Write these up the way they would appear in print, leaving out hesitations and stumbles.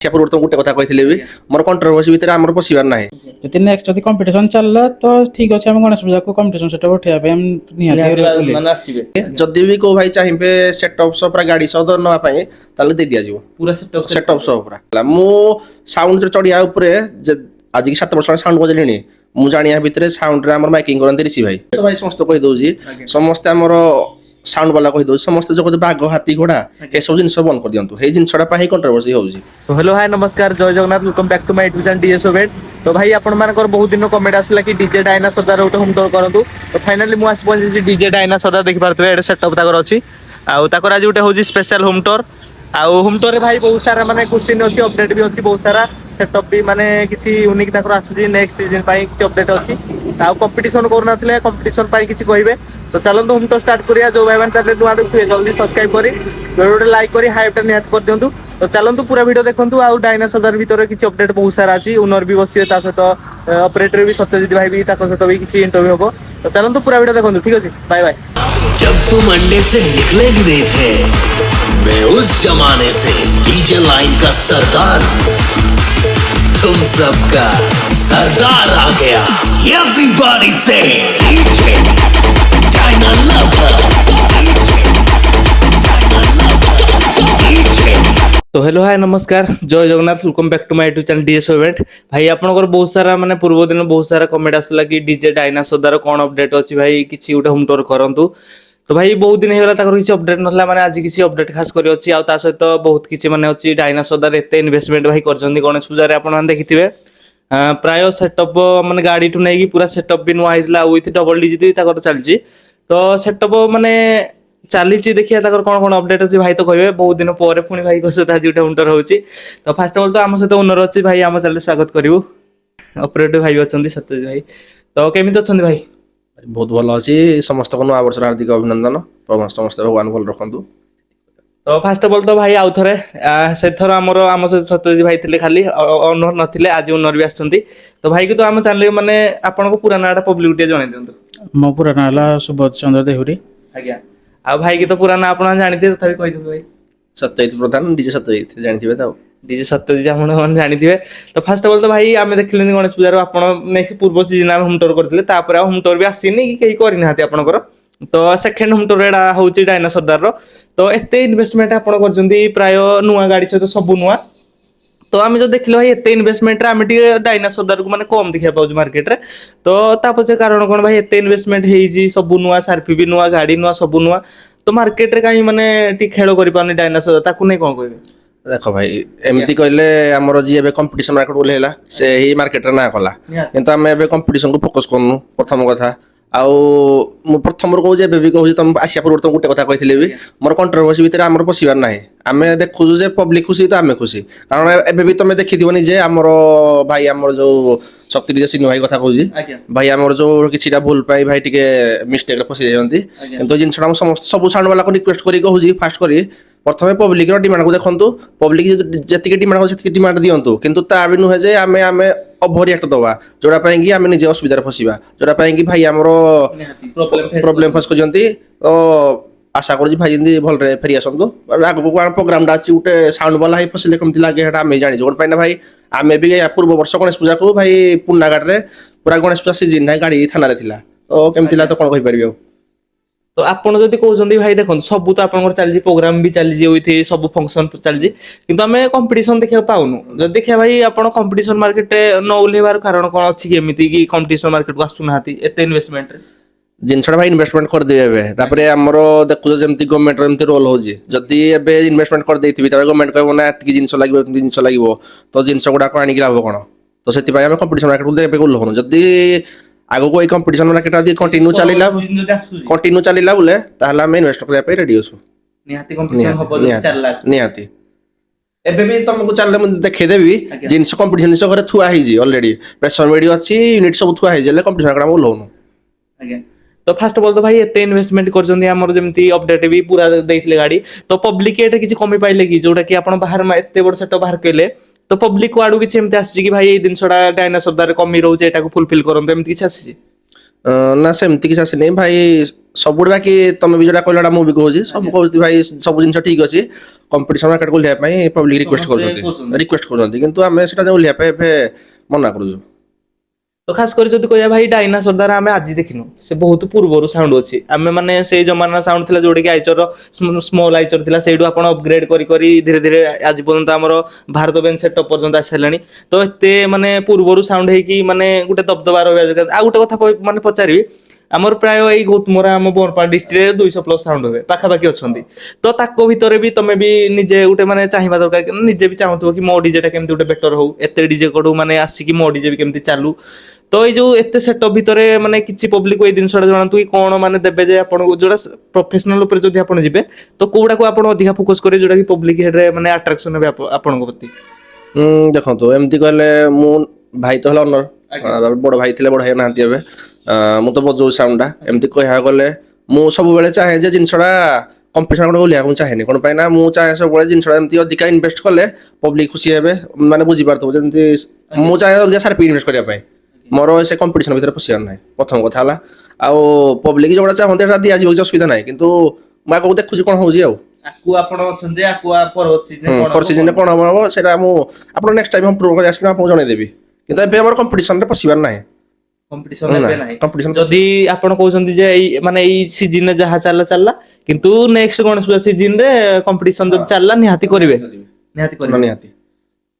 पूर्व गोटे कथा कही भी मोर कंट्रोवर्सी भितर आमर पशिबार ना যদি নেক্সট যদি কম্পিটিশন চাললা তো ঠিক আছে আমি গণেশ পূজাକୁ কম্পিটিশন সেটা উঠাইবা ପାଇଁ আমি নিହାତି ମାନେ ଆସିବେ जदि भी को भाई चाहिए सेटअप सह पूरा गाड़ी सह नवा ताले दे दिया ପୁରା ସେଟଅପ୍ सेटअप सह पूरा मु साउंड चढ़िया उपरे आज की 7 वर्ष साउंड बजेलिनी मु जानिया भितर साउंड रे हमर माइकिंग करन ऋषि भाई भाई समस्त कहि दउजी समस्त हमर साउंड वाला कहि दउ समस्त जो बाघ हाथी घोड़ा ए सब जिंस बंद कर दियंतु हे जिंसडा पाही कंट्रोवर्सी होउजी। तो हेलो हाय नमस्कार जय Jagannath welcome back to my YouTube channel DS event. तो भाई आपण मानकर बहुत दिन कमेंट आसला कि डीजे डायना सरदार उठे होम टूर करंतु तो फाइनली मु आस पहुंची डीजे डायना सरदार देखि पारतबे एडे सेटअप ताकर अछि आ ताकर आज उठे होजी स्पेशल होम टूर आ होम टूर रे भाई बहुत सारा माने क्वेश्चन अछि अपडेट भी अछि बहुत सारा सेटअप भी माने किछि यूनिक ताकर आसुजी नेक्स्ट सीजन पाई किछि अपडेट अछि आ कंपटीशन करना थिले कंपटीशन पाई किछि कहिबे तो चलंतु होम टूर स्टार्ट करिया जो भाई मान चैनल नुआ देखिए जल्दी सब्सक्राइब करी वीडियो लाइक करी हाइप टा निहात कर दियंतु। तो चलंतु पूरा वीडियो देखंतु आ डायना सरदार भीतर किछि अपडेट बहुत सारा अछि ओनर भी बसिए ता सहित ऑपरेटर भी सत्यजित भाई भी ताको सहित भी किछि इंटरव्यू होबो तो चलंतु पूरा वीडियो देखंतु ठीक अछि बाय बाय। जब तुम अंडे से निकले भी नहीं थे मैं उस जमाने से डीजे लाइन का सरदार तुम सबका सरदार आ गया एवरीबॉडी से डीजे डायना लवर तो हेलो हाय नमस्कार जय Jagannath welcome back to my YouTube channel DS event. भाई आपनकर बहुत सारा माने पूर्व दिन बहुत सारा कमेंट आसला कि डीजे डायना सरदार कोन अपडेट अछि भाई किछि उठे होम टूर करंतु तो भाई बहुत दिन हेला ताकर किछि अपडेट नथला माने आज किछि अपडेट खास करी अछि आ ता सहित बहुत किछि माने अछि डायना सरदार एते इन्वेस्टमेंट भाई करजंदी गणेश पूजा रे आपन देखिथिबे प्राय सेटअप माने गाड़ी टु नै कि पूरा सेटअप भी नुआ हितला विथ डबल डीजे दी ताकर चलछि तो सेटअप माने चलीची देखिए कौन कौन अपडेट अच्छी भाई तो कहे बहुत दिन पर पुणी भाई सहित आज गोटे उंटर होची तो फास्ट ऑफ ऑल तो आम सहित ओनर अच्छी भाई आम चैनल स्वागत करूँ ऑपरेटर भाई अच्छा सत्यजित भाई तो केमी अच्छा भाई बहुत भल अच्छी समस्त को नवा वर्ष हार्दिक अभिनंदन समस्त भगवान भल रखु। तो फास्ट ऑफ ऑल तो भाई आउ थे से थर आम सहित सत्यजित भाई थे खाली ओनर नथिले आज ओनर भी आछंती तो भाई की तो आम चैनल माने आपन को पूरा नाटा पब्लिक जणाई दियंतु। मो पूरा नाला सुबोध चंद्र देहुरी आज्ञा आ भाई की तो पूरा ना आपन जानिथे तथापि कहि दियंतु भाई सत्यजित प्रधान डीजे सत्यजित जानथिबे त डीजे सत्यजित आपण जानिथिबे। तो फर्स्ट ऑफ ऑल तो भाई आमे देखलेनी गणेश पूजा रो आपण नेक्स्ट पूर्व सीजन आमे होम टूर करथिले तापर आ होम टूर भी आसीनी कि केही करि नाथि आपनकर तो सेकंड होम टूर एडा होउची डायना सरदार रो तो एते इन्वेस्टमेंट आपण करजंदी प्राय नुवा गाड़ी सहित सब नुवा तो आम जो देखल भाई एते इन्वेस्टमेंट आम डायना सरदार को माने कम देखा पाउछ मार्केट रे तो ता पछे कारण कोन भाई एते इन्वेस्टमेंट हेजी सब नुवा सारफी भी नुवा गाड़ी नुवा सब नुवा तो मार्केट रे काई माने टी खेल करि पानी डायना सरदार ताकू नै कोन कहबे देख भाई एमती कहले हमर जी एबे कंपटीशन मार्केट बोलेला से ही मार्केट रे ना कला किंतु हम एबे कंपटीशन को फोकस करनु प्रथम कथा आउ मु प्रथम कहूँ जे भी कहूँ तुम आसिया पूर्व गोटे कथा कही भी मोर कंट्रोवर्सी भितर आमर पशिबार ना आम देखु जे पब्लिक खुशी तो आम खुशी कारण एबे भी तुम देखिथि जे आमर भाई आमर जो शक्ति डीजे सिन्नू भाई कथा कहूँ भाई आमर जो किसी भूल पाई भाई टिके मिस्टेक फसी जाती किंतु जिनसा समस्त सब साउंड वाला को रिक्वेस्ट करी कहूँ फास्ट करी प्रथम पब्लिक डिमांड को देखु पब्लिक जी डिमांड से डिमांड दिंतु किंतु ता भी नुहे जे आम आम ओभर रिएक्ट दवा जोड़ा कि आम निजे असुविधा फसवा जोड़ा कि भाई आमर प्रोब्लेम फेस करजंती तो आशा कर भाई जमी भलरे फेरी आसतु आगू प्रोग्राम अच्छी गोटे साउंड वाला फसिले कमी लगे आम जानी कौन पाई भाई आम भी पूर्व वर्ष गणेश पूजा को भाई पुनाघाट में पूरा गणेश पूजा सीजन ना गाड़ी थाना थिला तो केमती तो कौन कहीपर तो आपण जदि कहउछंदी भाई देखन सब तो आपनकर चलजी प्रोग्राम भी चलजी होइथि सब फंक्शन चलजी किंतु हमें कंपटीशन देखिया पाउनु जदि देखिया भाई आपण कंपटीशन मार्केट न उलेबार कारण कोन अछि कि एमिति कि कंपटीशन मार्केट को आसु नाहाती एते इन्वेस्टमेंट रे जिनसडा भाई इन्वेस्टमेंट कर देबे तापरे हमरो देखु जेमति गवर्नमेंट एमति रोल होजी जदि एबे इन्वेस्टमेंट कर देथिबि तारे गवर्नमेंट कहबो ना एतकी जिंस लागबो जिंस लागबो तो जिंस गुडा को आनी लाभ कोन तो सेति भाई हम कंपटीशन मार्केट को देबे को होनो जदि आगो को कंपटीशन मार्केट आदि कंटिन्यू चलिला बोले ताहला हम इन्वेस्ट करया पे रेडी होसु निहाती कंपटीशन हबो 4 लाख निहाती एबे भी तुमको चलले म देखै देबी जिंस कंपटीशन से करे थुआ हिजी ऑलरेडी प्रेशर वीडियो अछि यूनिट सब थुआ हिजी ले कंपटीशन मार्केट हम लोनु आज्ञा। तो फर्स्ट ऑफ ऑल तो भाई एते इन्वेस्टमेंट करजंदी हमर जेमती अपडेट भी पूरा देइथिले गाड़ी तो पब्लिक एटे किछि कमी पाइले कि जोटा कि आपण बाहर एते बड़ सेट बाहर केले तो पब्लिक को आडू किछि एमते आसी कि भाई ए दिनसडा डायना सरदार कमी रहउचे एटा को फुलफिल करन एमती किछि आसी ना सेमती किछि आसी नै भाई ସବୁଠି ବାକି ତମେ ବି ଯୋଉଟା କହିଲା ମୁଁ ବି କହୁଛି ସବୁ କହୁଛି ଭାଇ ସବୁ ଜିନିଷ ଠିକ ଅଛି କମ୍ପିଟିସନ ମାର୍କେଟ ଓହ୍ଲେଇବା ପାଇଁ ପବ୍ଲିକ ରିକ୍ୱେଷ୍ଟ କରୁଛନ୍ତି କିନ୍ତୁ ଆମେ ସେଟା ଯୋଉ ଓହ୍ଲେଇବା ପାଇଁ ଏବେ ମନା କରୁଛୁ। ତ ଖାସ କରି ଯଦି କହିବା ଭାଇ ଡାଇନାସୋର ଦ୍ୱାରା ଆମେ ଆଜି ଦେଖିନୁ ସେ ବହୁତ ପୂର୍ବରୁ ସାଉଣ୍ଡ ଅଛି ଆମେ ମାନେ ସେଇ ଜମାନାର ସାଉଣ୍ଡ ଥିଲା ଯୋଉଟା କି ଆଇଚର ସ୍ମଲ ଆଇଚର ଥିଲା ସେଇଠୁ ଆପଣ ଅପଗ୍ରେଡ କରି କରି ଧୀରେ ଧୀରେ ଆଜି ପର୍ଯ୍ୟନ୍ତ ଆମର ଭାରତ ବେଞ୍ଚ ସେଟଅପ୍ ପର୍ଯ୍ୟନ୍ତ ଆସିଲାଣି। ତ ଏତେ ମାନେ ପୂର୍ବରୁ ସାଉଣ୍ଡ ହେଇକି ମାନେ ଗୋଟେ ଦବଦବା ରହିବା ଦରକାର। ଆଉ ଗୋଟେ କଥା ମାନେ ପଚାରିବି ଆମର ପ୍ରାୟ ଏଇ ଗୌତମରା ଆମ ବରପାଳ ଡିଷ୍ଟ୍ରିକ୍ଟରେ 200+ ସାଉଣ୍ଡ ହୁଏ ପାଖାପାଖି ଅଛନ୍ତି। ତ ତାଙ୍କ ଭିତରେ ବି ତମେ ବି ନିଜେ ଗୋଟେ ମାନେ ଚାହିଁବା ଦରକାର ନିଜେ ବି ଚାହୁଁଥିବ କି ମୋ ଡିଜେଟା କେମିତି ଗୋଟେ ବେଟର ହଉ ଏତେ ଡିଜେ କଡୁ ମାନେ ଆସିକି ମୋ ଡିଜେ ବି କେମିତି ଚାଲୁ। ତ ଏଇ ଯୋଉ ଏତେ ସେଟଅପ୍ ଭିତରେ ମାନେ କିଛି ପବ୍ଲିକ ଏଇ ଜିନିଷଟା ଜଣାନ୍ତୁ କି କଣ ମାନେ ଦେବେ ଯେ ଆପଣଙ୍କୁ ଯୋଉଟା ପ୍ରଫେସନାଲ ଉପରେ ଯଦି ଆପଣ ଯିବେ ତ କୋଉଟାକୁ ଆପଣ ଅଧିକା ଫୋକସ କରିବେ ଯୋଉଟା କି ପବ୍ଲିକ ହେଡରେ ମାନେ ଆଟ୍ରାକ୍ସନ ହେବେ ଆପଣଙ୍କ ପ୍ରତି। ଦେଖନ୍ତୁ ଏମିତି କହିଲେ ମୁଁ ଭାଇ ତ ହେଲା ଅନର ବଡ ଭାଇ ଥିଲେ ବଡ ଭାଇ ନାହାନ୍ତି ଏବେ ମୁଁ ତ ବଜଉଛି ସାଉଣ୍ଡଟା ଏମିତି କହିବାକୁ ଗଲେ ମୁଁ ସବୁବେଳେ ଚାହେଁ ଯେ ଜିନିଷଟା କମ୍ପିଟିସନ ଗୋଟେ ଓହ୍ଲେଇବାକୁ ମୁଁ ଚାହେଁନି କଣ ପାଇଁ ନା ମୁଁ ଚାହେଁ ସବୁବେଳେ ଜିନିଷଟା ଏମିତି ଅଧିକା ଇନଭେଷ୍ଟ କଲେ ପବ୍ଲିକ ଖୁସି ହେବେ ମାନେ ବୁଝିପାରୁଥିବ ଯେମିତି ମୁଁ ଚାହେଁ ଅଧିକା ସାର୍ପ ଇନଭେଷ୍ଟ କରିବା ପାଇଁ ମୋର ସେ କମ୍ପିଟିସନ ଭିତରେ ପଶିବାର ନାହିଁ ପ୍ରଥମ କଥା ହେଲା। ଆଉ ପବ୍ଲିକ ଯୋଉଟା ଚାହୁଁନ୍ତି ସେଟା ଦିଆଯିବ କିଛି ଅସୁବିଧା ନାହିଁ କିନ୍ତୁ ମୁଁ ଆଗକୁ ଦେଖୁଛି କଣ ହଉଛି ଆଉ ଆକୁ ଆପଣ ଅଛନ୍ତି ଆକୁ ପରବର୍ତ୍ତୀ ପରିସ୍ଥିତିରେ କଣ ହବ ସେଇଟା ମୁଁ ଆପଣ ନେକ୍ସଟ ଟାଇମ୍ ପ୍ରୁଭ୍ କରି ଆସିଲେ ଆପଣଙ୍କୁ ଜଣେଇଦେବି କିନ୍ତୁ ଏବେ ଆମର କମ୍ପିଟିସନରେ ପଶିବାର ନାହିଁ। କମ୍ପିଟିସନ ଏବେ ନାହିଁ କମ୍ପିଟିସନ ଯଦି ଆପଣ କହୁଛନ୍ତି ଯେ ଏଇ ମାନେ ଏଇ ସିଜନରେ ଯାହା ଚାଲିଲା କିନ୍ତୁ ନେକ୍ସଟ ଗଣେଶ ପୂଜା ସିଜନରେ କମ୍ପିଟିସନ ଯଦି ଚାଲିଲା ନିହାତି କରିବେ ନିହାତି।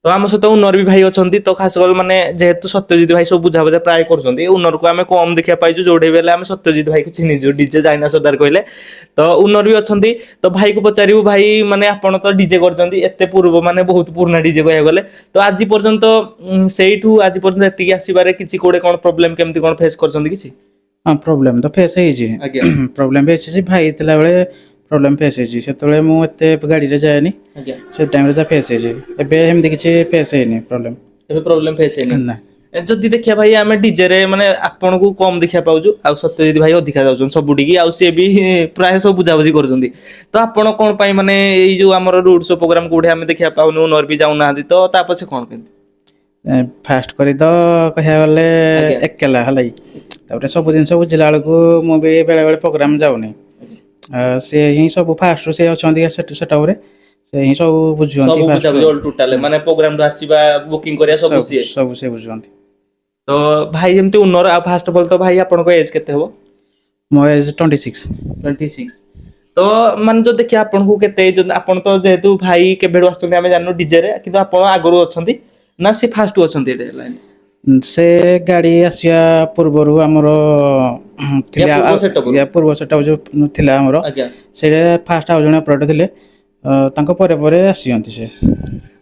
ତ ଆମ ସହିତ ଉନର ବି ଭାଇ ଅଛନ୍ତି ତ ଖାସ କରି ମାନେ ଯେହେତୁ ସତ୍ୟଜିତ ଭାଇ ସବୁ ବୁଝାବୁଝା ପ୍ରାୟ କରୁଛନ୍ତି ଉନରକୁ ଆମେ କମ ଦେଖିବା ପାଇଛୁ ଯୋଉଠି ବି ହେଲେ ଆମେ ସତ୍ୟଜିତ ଭାଇକୁ ଚିହ୍ନିଛୁ ଡିଜେ ଚାଇନା ସର୍ଦାର କହିଲେ ତ ଉନର ବି ଅଛନ୍ତି। ତ ଭାଇ କୁ ପଚାରିବୁ ଭାଇ ମାନେ ଆପଣ ତ ଡିଜେ କରିଛନ୍ତି ଏତେ ପୂର୍ବ ମାନେ ବହୁତ ପୁରୁଣା ଡିଜେ କହିବାକୁ ଗଲେ ତ ଆଜି ପର୍ଯ୍ୟନ୍ତ ସେଇଠୁ ଆଜି ପର୍ଯ୍ୟନ୍ତ ଏତିକି ଆସିବାରେ କିଛି କୋଉଟେ କଣ ପ୍ରୋବ୍ଲେମ କେମିତି କଣ ଫେସ୍ କରିଛନ୍ତି କିଛି? ହଁ ପ୍ରୋବ୍ଲେମ ତ ଫେସ୍ ହେଇଛି ଆଜ୍ଞା ପ୍ରୋବ୍ଲେମ ଫେସ୍ ହେଇଛି ଭାଇ ଥିଲାବେଳେ ପ୍ରୋବ୍ଲେମ ଫେସ୍ ହେଇଛି ସେତେବେଳେ ମୁଁ ଏତେ ଗାଡିରେ ଯାଏନି ଆଜ୍ଞା ସେ ଟାଇମରେ ଯାହା ଫେସ୍ ହେଇଛି ଏବେ ଏମିତି କିଛି ଫେସ୍ ହେଇନି ପ୍ରୋବ୍ଲେମ ଏବେ ପ୍ରୋବ୍ଲେମ ଫେସ୍ ହେଇନି। ନା। ଯଦି ଦେଖିବା ଭାଇ ଆମେ ଡିଜେରେ ମାନେ ଆପଣଙ୍କୁ କମ ଦେଖିବା ପାଉଛୁ ଆଉ ସତ୍ୟଜିତ ଭାଇ ଅଧିକା ଯାଉଛନ୍ତି ସବୁଠିକି ଆଉ ସିଏ ବି ପ୍ରାୟ ସବୁ ବୁଝାବୁଝି କରୁଛନ୍ତି। ତ ଆପଣ କଣ ପାଇଁ ମାନେ ଏଇ ଯୋଉ ଆମର ରୁଡ ଶୋ ପ୍ରୋଗ୍ରାମ କୋଉଠି ଆମେ ଦେଖିବା ପାଉନୁ ଉନର ବି ଯାଉନାହାନ୍ତି ତ ତା ପଛେ କଣ କେମିତି? ଫାଷ୍ଟ କରି ତ କହିବାକୁ ଗଲେ ଆଜ୍ଞା ଏକେଲା ହେଲା ତାପରେ ସବୁ ଜିନିଷ ବୁଝିଲା ବେଳକୁ ମୁଁ ବି ବେଳେ ବେଳେ ପ୍ରୋଗ୍ରାମ ଯାଉନି ସେ ହିଁ ସବୁ ଫାଷ୍ଟରୁ ସେ ଅଛନ୍ତି ସେଟପରେ ସେ ହିଁ ସବୁ ବୁଝୁଛନ୍ତି ସବୁ ଫାଷ୍ଟରୁ ବୁଝାବୁଝି ଅଲ ଟୋଟାଲ ମାନେ ପ୍ରୋଗ୍ରାମରୁ ଆସିବା ବୁକିଂ କରିବା ସବୁ ସିଏ ସବୁ ସେ ବୁଝୁଛନ୍ତି। ତ ଭାଇ ଯେମିତି ଉନର ଆଉ ଫାଷ୍ଟ ଅଫ ଅଲ୍ ତ ଭାଇ ଆପଣଙ୍କ ଏଜ କେତେ ହବ? ମୋ ଏଜ୍ 26। 26 ତ ମାନେ ଯଦି ଦେଖିବା ଆପଣଙ୍କୁ କେତେ ଆପଣ ତ ଯେହେତୁ ଭାଇ କେବେଠୁ ଆସୁଛନ୍ତି ଆମେ ଜାଣିନୁ ଡିଜେରେ କିନ୍ତୁ ଆପଣ ଆଗରୁ ଅଛନ୍ତି ନା ସେ ଫାଷ୍ଟରୁ ଅଛନ୍ତି ଏଠି ଲାଇନ୍? ସେ ଗାଡି ଆସିବା ପୂର୍ବରୁ ଆମର ୟା ଥିଲେ ପୂର୍ବ ସେଟଅପରୁ ପୂର୍ବ ସେଟଅପ ଯୋଉ ଥିଲା ଆମର ଆଜ୍ଞା ସେଇଟା ଫାଷ୍ଟ ଆଉ ଜଣେ ଅପରେଟର ଥିଲେ ତାଙ୍କ ପରେ ପରେ ଆସିଛନ୍ତି ସେ।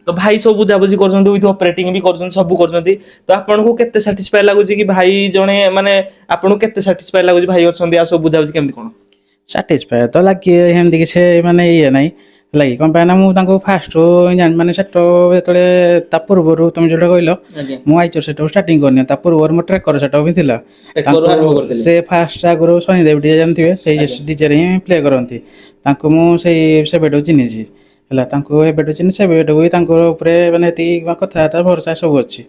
ତ ଭାଇ ସବୁ ବୁଝାବୁଝି କରୁଛନ୍ତି ୱିଥ ଅପରେଟିଂ ବି କରୁଛନ୍ତି ସବୁ କରୁଛନ୍ତି ତ ଆପଣଙ୍କୁ କେତେ ସାଟିସ୍ଫାଏ ଲାଗୁଛି କି ଭାଇ ଜଣେ ମାନେ ଆପଣଙ୍କୁ କେତେ ସାଟିସ୍ଫାଏ ଲାଗୁଛି ଭାଇ ଅଛନ୍ତି ଆଉ ସବୁ ବୁଝାବୁଝି କେମିତି କଣ? ସାଟିସ୍ଫାଏ ତ ଲାଗି ସେମିତି କିଛି ମାନେ ଇଏ ନାହିଁ ଲାଗି କଣ ପାଇଁ ନା ମୁଁ ତାଙ୍କୁ ଫାଷ୍ଟରୁ ମାନେ ସେଟ ଯେତେବେଳେ ତା ପୂର୍ବରୁ ତମେ ଯୋଉଟା କହିଲ ଆଜ୍ଞା ମୁଁ ଆଇଚର ସେଟଅପ ଷ୍ଟାର୍ଟିଂ କରିନି ତା ପୂର୍ବରୁ ମୋ ଟ୍ରାକର ସେଟଅପ ବି ଥିଲା ଟେକରୁ ତାଙ୍କୁ ଆରମ୍ଭ କରିଥିଲେ ସେ ଫାଷ୍ଟ ଆଗରୁ ଶନିଦେବ ଡିଜେ ଜାଣିଥିବେ ସେଇ ଆଜ୍ଞା ଡିଜେରେ ହିଁ ପ୍ଲେ କରନ୍ତି ତାଙ୍କୁ ମୁଁ ସେବେଠୁ ଚିହ୍ନିଛି ହେଲା ତାଙ୍କୁ ଏବେଠୁ ଚିହ୍ନିଛି ସେବେଠୁ ବି ତାଙ୍କ ଉପରେ ମାନେ ଏତିକି କଥାବାର୍ତ୍ତା ଭରସା ସବୁ ଅଛି।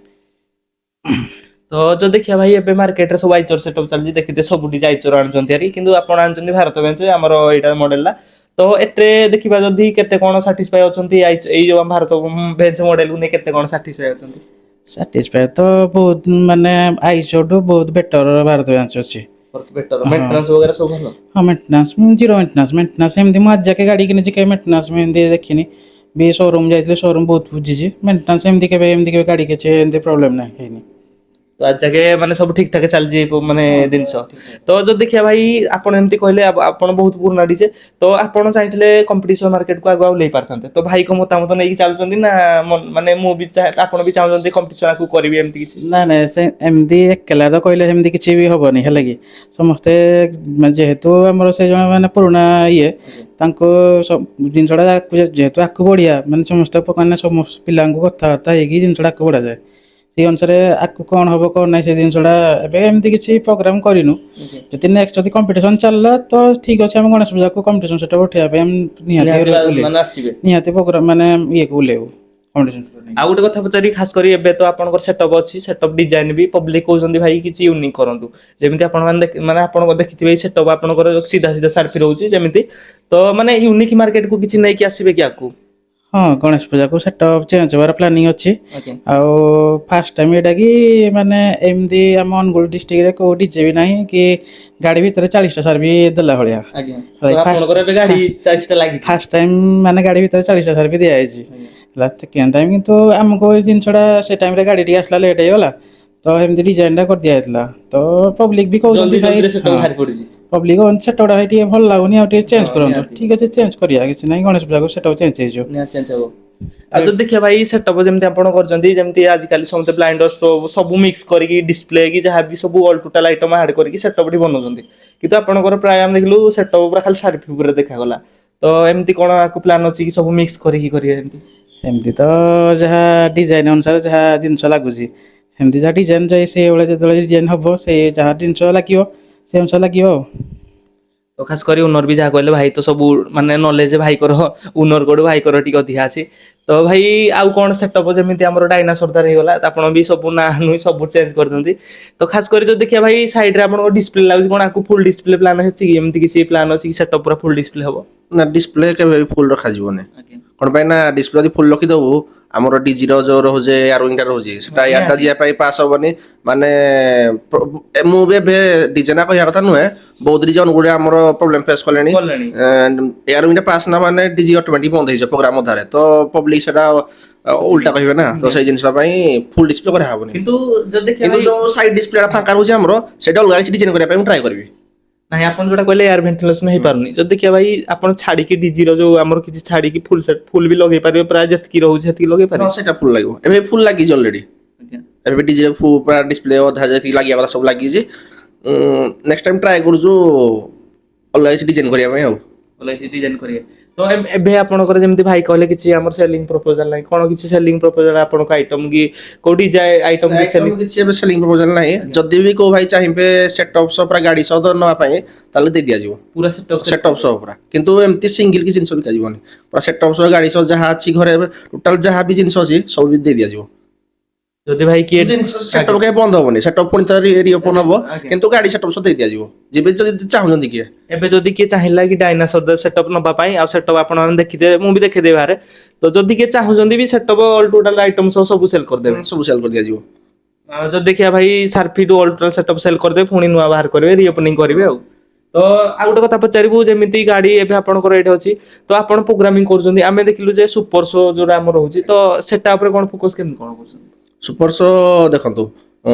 ତ ଯଦି ଦେଖିବା ଭାଇ ଏବେ ମାର୍କେଟରେ ସବୁ ଆଇଚର ସେଟଅପ ଚାଲିଛି ଦେଖିଥିବେ ସବୁ ଡିଜେ ଆଇଚର ଆଣୁଛନ୍ତି ଭାରି କିନ୍ତୁ ଆପଣ ଆଣୁଛନ୍ତି ଭାରତ ବେଞ୍ଚ ଆମର ଏଇଟା ମଡେଲଟା ତ ଏଥିରେ ଦେଖିବା ଯଦି କେତେ କଣ ସାଟିସ୍ଫାଇ ଅଛନ୍ତି ଏଇ ଯୋଉ ଭାରତ ବେଞ୍ଚ ମଡେଲକୁ ନେଇ କେତେ କଣ ସାଟିସ୍ଫାଇ ଅଛନ୍ତି? ସାଟିସ୍ଫାଏ ତ ବହୁତ ମାନେ ଆଇଚରଠୁ ବହୁତ ବେଟର ଭାରତ ବେଞ୍ଚ ଅଛି। ବେଟର ହଁ ମେଣ୍ଟେନାନ୍ସ ବଗେରା ସବୁ ଭଲ? ହଁ ମେଣ୍ଟେନାନ୍ସ ଜିରୋ ମେଣ୍ଟେନାନ୍ସ ଏମିତି ମୁଁ ଆଜି ଯାକେ ଗାଡି କିଣିଛି କେବେ ମେଣ୍ଟେନାନ୍ସ ଏମିତି ଦେଖିନି ବି ସୋରୁମ ଯାଇଥିଲେ ସୋରୁମ ବହୁତ ବୁଝିଛି ମେଣ୍ଟେନାନ୍ସ ଏମିତି କେବେ ଗାଡି କିଛି ଏମିତି ପ୍ରୋବ୍ଲେମ ନାହିଁ ହେଇନି। ତ ଆଜି ଯାକେ ମାନେ ସବୁ ଠିକ ଠାକ ଚାଲିଛି ମାନେ ଜିନିଷ ତ ଯଦି ଦେଖିବା ଭାଇ ଆପଣ ଏମିତି କହିଲେ ଆପଣ ବହୁତ ପୁରୁଣା ଡିଜେ ତ ଆପଣ ଚାହିଁଥିଲେ କମ୍ପିଟିସନ ମାର୍କେଟକୁ ଆଗୁଆ ନେଇ ପାରିଥାନ୍ତେ ତ ଭାଇଙ୍କ ମତାମତ ନେଇକି ଚାଲୁଛନ୍ତି ନା ମାନେ ମୁଁ ବି ଆପଣ ବି ଚାହୁଁଛନ୍ତି କମ୍ପିଟିସନ ଆଗକୁ କରିବି ଏମିତି କିଛି? ନାଇଁ ନାଇଁ ସେ ଏମିତି ଏକେଲା ତ କହିଲେ ସେମିତି କିଛି ବି ହବନି ହେଲା କି ସମସ୍ତେ ଯେହେତୁ ଆମର ସେ ଜଣ ମାନେ ପୁରୁଣା ଇଏ ତାଙ୍କୁ ସବୁ ଜିନିଷଟା ଯେହେତୁ ଆଗକୁ ବଢିଆ ମାନେ ସମସ୍ତେ ମାନେ ସମସ୍ତ ପିଲାଙ୍କୁ କଥାବାର୍ତ୍ତା ହେଇକି ଜିନିଷଟା ଆଗକୁ ବଢାଯାଏ ସେଇ ଅନୁସାରେ ଆଗକୁ କଣ ହବ କଣ ନାହିଁ ସେ ଜିନିଷଟା ଏବେ ଏମିତି କିଛି ପ୍ରୋଗ୍ରାମ କରିନୁ ଯଦି ନେକ୍ସଟ ଯଦି କମ୍ପିଟିସନ ଚାଲିଲା ତ ଠିକ ଅଛି ଆମେ ଗଣେଶ ପୂଜାକୁ କମ୍ପିଟିସନ ସେଟଅପ ଉଠେଇବା ପାଇଁ ନିହାତି ମାନେ ଆସିବେ ନିହାତି ପ୍ରୋଗ୍ରାମ ମାନେ ଇଏକୁ ଓହ୍ଲେଇବୁ କମ୍ପିଟିସନ ଆଉ ଗୋଟେ କଥା ପଚାରି ଖାସ କରି ଏବେ ତ ଆପଣଙ୍କର ସେଟଅପ୍ ଅଛି ସେଟଅପ୍ ଡିଜାଇନ ବି ପବ୍ଲିକ କହୁଛନ୍ତି ଭାଇ କିଛି ୟୁନିକ୍ କରନ୍ତୁ ଯେମିତି ଆପଣ ମାନେ ଆପଣଙ୍କ ଦେଖିଥିବେ ଏଇ ସେଟଅପ୍ ଆପଣଙ୍କର ସିଧା ସିଧା ସାର୍ଫି ରହୁଛି ଯେମିତି ତ ମାନେ ୟୁନିକ୍ ମାର୍କେଟ କୁ କିଛି ନେଇକି ଆସିବେ କି ଆକୁ ହଁ ଗଣେଶ ପୂଜାକୁ ସେଟଅପ୍ ଚେଞ୍ଜ ହେବାର ପ୍ଲାନିଂ ଅଛି। ଆଜ୍ଞା ଆଉ ଫାଷ୍ଟ ଟାଇମ୍ ଏଇଟା କି ମାନେ ଏମିତି ଆମ ଅନୁଗୁଳ ଡିଷ୍ଟ୍ରିକ୍ଟରେ କେଉଁ ଡିଜେ ବି ନାହିଁ କି ଗାଡ଼ି ଭିତରେ 40ଟା ସାର୍ଭି ଦେଲା ଭଳିଆ। ଆଜ୍ଞା ତ ଆପଣଙ୍କର ଏବେ ଗାଡି 40ଟା ଲାଗିଛି ଫାଷ୍ଟ ଟାଇମ୍ ମାନେ ଗାଡ଼ି ଭିତରେ 40ଟା ସାର୍ଭି ଦିଆଯାଇଛି। ହେଲା ସେକେଣ୍ଡ ଟାଇମ୍ କିନ୍ତୁ ଆମକୁ ଏଇ ଜିନିଷଟା ସେ ଟାଇମ୍ରେ ଗାଡ଼ି ଟିକେ ଆସିଲା ଲେଟ୍ ହେଇଗଲା ତ ଏମିତି ଡିଜାଇନଟା କରିଦିଆଯାଇଥିଲା ତ ପବ୍ଲିକ ବି କହୁଛନ୍ତି ଜଲ୍ଦି ଭାଇ ଜଲ୍ଦିରେ ସେଟଅପ୍ ହଁ ବାହାରି ପଡୁଛି ପବ୍ଲିକ କହୁଛନ୍ତି ସେଟଅପ୍ଟା ଭାଇ ଟିକେ ଭଲ ଲାଗୁନି ଆଉ ଟିକେ ଚେଞ୍ଜ ହଁ କରନ୍ତୁ ନିହାତି ଠିକ୍ ଅଛି ଚେଞ୍ଜ କରିବା କିଛି ନାହିଁ ଗଣେଶ ପୂଜାକୁ ସେଟଅପ୍ ଚେଞ୍ଜ ହେଇଯିବ। ନିହାତି ଚେଞ୍ଜ ହବ ଆଉ ଯଦି ଦେଖିବା ଭାଇ ସେଟଅପ୍ ଯେମିତି ଆପଣ କରିଛନ୍ତି ଯେମିତି ଆଜିକାଲି ସମସ୍ତେ ବ୍ଲାଇଣ୍ଡର ଷ୍ଟୋଭ୍ ସବୁ ମିକ୍ସ କରିକି ଡିସପ୍ଲେ କି ଯାହା ବି ସବୁ ଅଲ୍ ଟୋଟାଲ ଆଇଟମ ଆଡ୍ କରିକି ସେଟଅପ୍ ଟି ବନାଉଛନ୍ତି କିନ୍ତୁ ଆପଣଙ୍କର ପ୍ରାୟ ଆମେ ଦେଖିଲୁ ସେଟଅପ୍ ପୁରା ଖାଲି ସାର୍ଫି ଉପରେ ଦେଖାଗଲା ତ ଏମିତି କଣ ଆକୁ ପ୍ଲାନ୍ ଅଛି କି ସବୁ ମିକ୍ସ କରିକି କରିବେ ଏମିତି ଏମିତି ତ ଯାହା ଡିଜାଇନ ଅନୁସାରେ ଯାହା ଜିନିଷ ଲାଗୁଛି ଏମିତି ଯାହା ଡିଜାଇନ ଯାଇ ସେଇଭଳିଆ ଯେତେବେଳେ ଡିଜାଇନ ହବ ସେଇ ଯାହା ଜିନିଷ ଲାଗିବ ସେ ଅନୁସାରେ ଲାଗିବ ଆଉ। ତ ଖାସ କରି ଉନର ବି ଯାହା କହିଲେ ଭାଇ ତ ସବୁ ମାନେ ନଲେଜ ଭାଇକର ଉନର କୋଡ ଭାଇକର ଟିକେ ଅଧିକା ଅଛି ତ ଭାଇ ଆଉ କଣ ସେଟଅପ୍ ଯେମିତି ଆମର ଡାଇନାସୋର ତାର ହେଇଗଲା ଆପଣ ବି ସବୁ ନା ନୁହେଁ ସବୁ ଚେଞ୍ଜ କରିଛନ୍ତି ତ ଖାସ କରି ଯଦି ଦେଖିବା ଭାଇ ସାଇଡରେ ଆପଣଙ୍କ ଡିସପ୍ଲେ ଲାଗୁଛି କଣ ଆକୁ ଫୁଲ ଡିସପ୍ଲେ ପ୍ଲାନ୍ ଅଛି କି ଏମିତି କିଛି ପ୍ଲାନ୍ ଅଛି କି ସେଟଅପ୍ ପୁରା ଫୁଲ ଡିସପ୍ଲେ ହବ ନା ଡିସପ୍ଲେ କେବେ ବି ଫୁଲ ରଖାଯିବନି। ଆଜ୍ଞା କଣ ପାଇଁ ନା ଡିସପ୍ଲେ ଯଦି ଫୁଲ ରଖିଦବୁ ଆମର ଡିଜିର ଯୋଉ ରହୁଛି ୟାରିଙ୍ଗଟା ରହୁଛି ସେଟା ୟାରଟା ନିହାତି ଯିବା ପାଇଁ ପାସ୍ ହବନି ମାନେ ମୁଁ ବି ଏବେ ଡିଜାଇନ କହିବା କଥା ନୁହେଁ ବହୁତ ଡିଜେ ଅନୁଗୁଳ ଆମର ପ୍ରୋବ୍ଲେମ ଫେସ୍ କଲେଣି ୟାରିଙ୍ଗଟା ପାସ୍ ନା ମାନେ ଡିଜି ଅଟୋମେଟିକ ବନ୍ଦ ହେଇଯିବ ପ୍ରୋଗ୍ରାମ ଅଧାରେ ତ ପବ୍ଲିକ ସେଟା ଉଲ୍ଟା କହିବେ ନା ତ ସେଇ ଜିନିଷ ପାଇଁ ଫୁଲ ଡିସପ୍ଲେ କରାହବନି କିନ୍ତୁ ଯଦି ଦେଖିବା କିନ୍ତୁ ଭାଇ ଯୋଉ ସାଇଡ ଡିସପ୍ଲେ ଫାଙ୍କା ରହୁଛି ଆମର ସେଇଟା ଅଲଗା କିଛି ଡିଜାଇନ କରିବା ପାଇଁ ମୁଁ ଟ୍ରାଏ କରିବି। ନାଇଁ ଆପଣ ଯୋଉଟା କହିଲେ ଏୟାର ଭେଣ୍ଟିଲେସନ ହେଇପାରୁନି ଯଦି ଦେଖିବା ଭାଇ ଆପଣ ଛାଡିକି ଡିଜିର ଯୋଉ ଆମର କିଛି ଛାଡିକି ଫୁଲ ସେଟ ଫୁଲ ବି ଲଗେଇ ପାରିବେ ପ୍ରାୟ ଯେତିକି ରହୁଛି ସେତିକି ଲଗେଇ ହଁ ପାରିବେ ସେଇଟା ଫୁଲ ଲାଗିବ ଏବେ ଫୁଲ ଲାଗିଛି ଅଲରେଡି ଆଜ୍ଞା ଏବେ ଡିଜେ ପୁରା ଡିସପ୍ଲେ ଅଧା ଯେତିକି ଲାଗିବା କଥା ସବୁ ଲାଗିଛି ନେକ୍ସଟ ଟାଇମ ଟ୍ରାଏ କରୁଛୁ ଅଲଗା କିଛି ଡିଜାଇନ କରିବା ପାଇଁ ଆଉ। ଡିଜାଇନ କରିବେ ତ ଏବେ ଆପଣଙ୍କର ଯେମିତି ଭାଇ କହିଲେ କିଛି ଆମର ସେଲିଂ ପ୍ରପୋଜାଲ ନାହିଁ କଣ କିଛି ସେଲିଂ ପ୍ରପୋଜାଲ ଆପଣଙ୍କ ଆଇଟମ କି କୋଉଠି ଯାଏ ଆଇଟମ କି ସେଲିଂ କିଛି ଏବେ ସେଲିଂ ପ୍ରପୋଜାଲ ନାହିଁ ଯଦି ବି କୋଉ ଭାଇ ଚାହିଁବେ ସେଟଅପ୍ ସହ ପୁରା ଗାଡି ସହ ନେବା ପାଇଁ ତାହେଲେ ଦେଇ ଦିଆଯିବ ପୁରା ସେଟଅପ୍ ସେଟ୍ ସେଟଅପ୍ ସହ ପୁରା କିନ୍ତୁ ଏମିତି ସିଙ୍ଗିଲ କି ଜିନିଷ ବିକାଯିବନି ପୁରା ସେଟଅପ୍ ସହ ଗାଡି ସହ ଯାହା ଅଛି ଘରେ ଟୋଟାଲ ଯାହା ବି ଜିନିଷ ଅଛି ସବୁ ବି ଦେଇ ଦିଆଯିବ। ଯଦି ଭାଇ କିଏ ଜିନିଷ ସେଟଅପ୍ କେବେ ବନ୍ଦ ହବନି ସେଟଅପ୍ ପୁଣି ଥରେ ରିଓପନ ହବ ଆଜ୍ଞା। କିନ୍ତୁ ଗାଡି ସେଟଅପ୍ ସହ ଦେଇ ଦିଆଯିବ ଯେବେ ଯଦି ଚାହୁଁଛନ୍ତି କିଏ ଏବେ ଯଦି କିଏ ଚାହିଁଲା କି ଡାଇନାସୋର ସେଟଅପ୍ ନବା ପାଇଁ ଆଉ ସେଟଅପ୍ ଆପଣ ମାନେ ଦେଖିଥିବେ ମୁଁ ବି ଦେଖେଇଦେବି ବାହାରେ ତ ଯଦି କିଏ ଚାହୁଁଛନ୍ତି ବି ସେଟଅପ୍ ଅଲ୍ ଟୋଟାଲ ଆଇଟମ ସହ ସବୁ ସେଲ୍ କରିଦେବେ ସବୁ ସେଲ୍ କରି ଦିଆଯିବ। ଆଉ ଯଦି ଦେଖିବା ଭାଇ ସାର୍ଫିଠୁ ଅଲ୍ ଟୋଟାଲ ସେଟଅପ୍ ସେଲ୍ କରିଦେବେ ପୁଣି ନୂଆ ବାହାର କରିବେ ରିଓପନିଂ କରିବେ ଆଉ ତ ଆଉ ଗୋଟେ କଥା ପଚାରିବୁ ଯେମିତି ଗାଡି ଏବେ ଆପଣଙ୍କର ଏଇଠି ଅଛି ତ ଆପଣ ପ୍ରୋଗ୍ରାମିଂ କରୁଛନ୍ତି ଆମେ ଦେଖିଲୁ ଯେ ସୁପର ଶୋ ଯୋଉଟା ଆମର ରହୁଛି ତ ସେଟା ଉପରେ କଣ ଫୋକସ କେମିତି କଣ କରୁଛନ୍ତି? ସୁପର ଶୋ ଦେଖନ୍ତୁ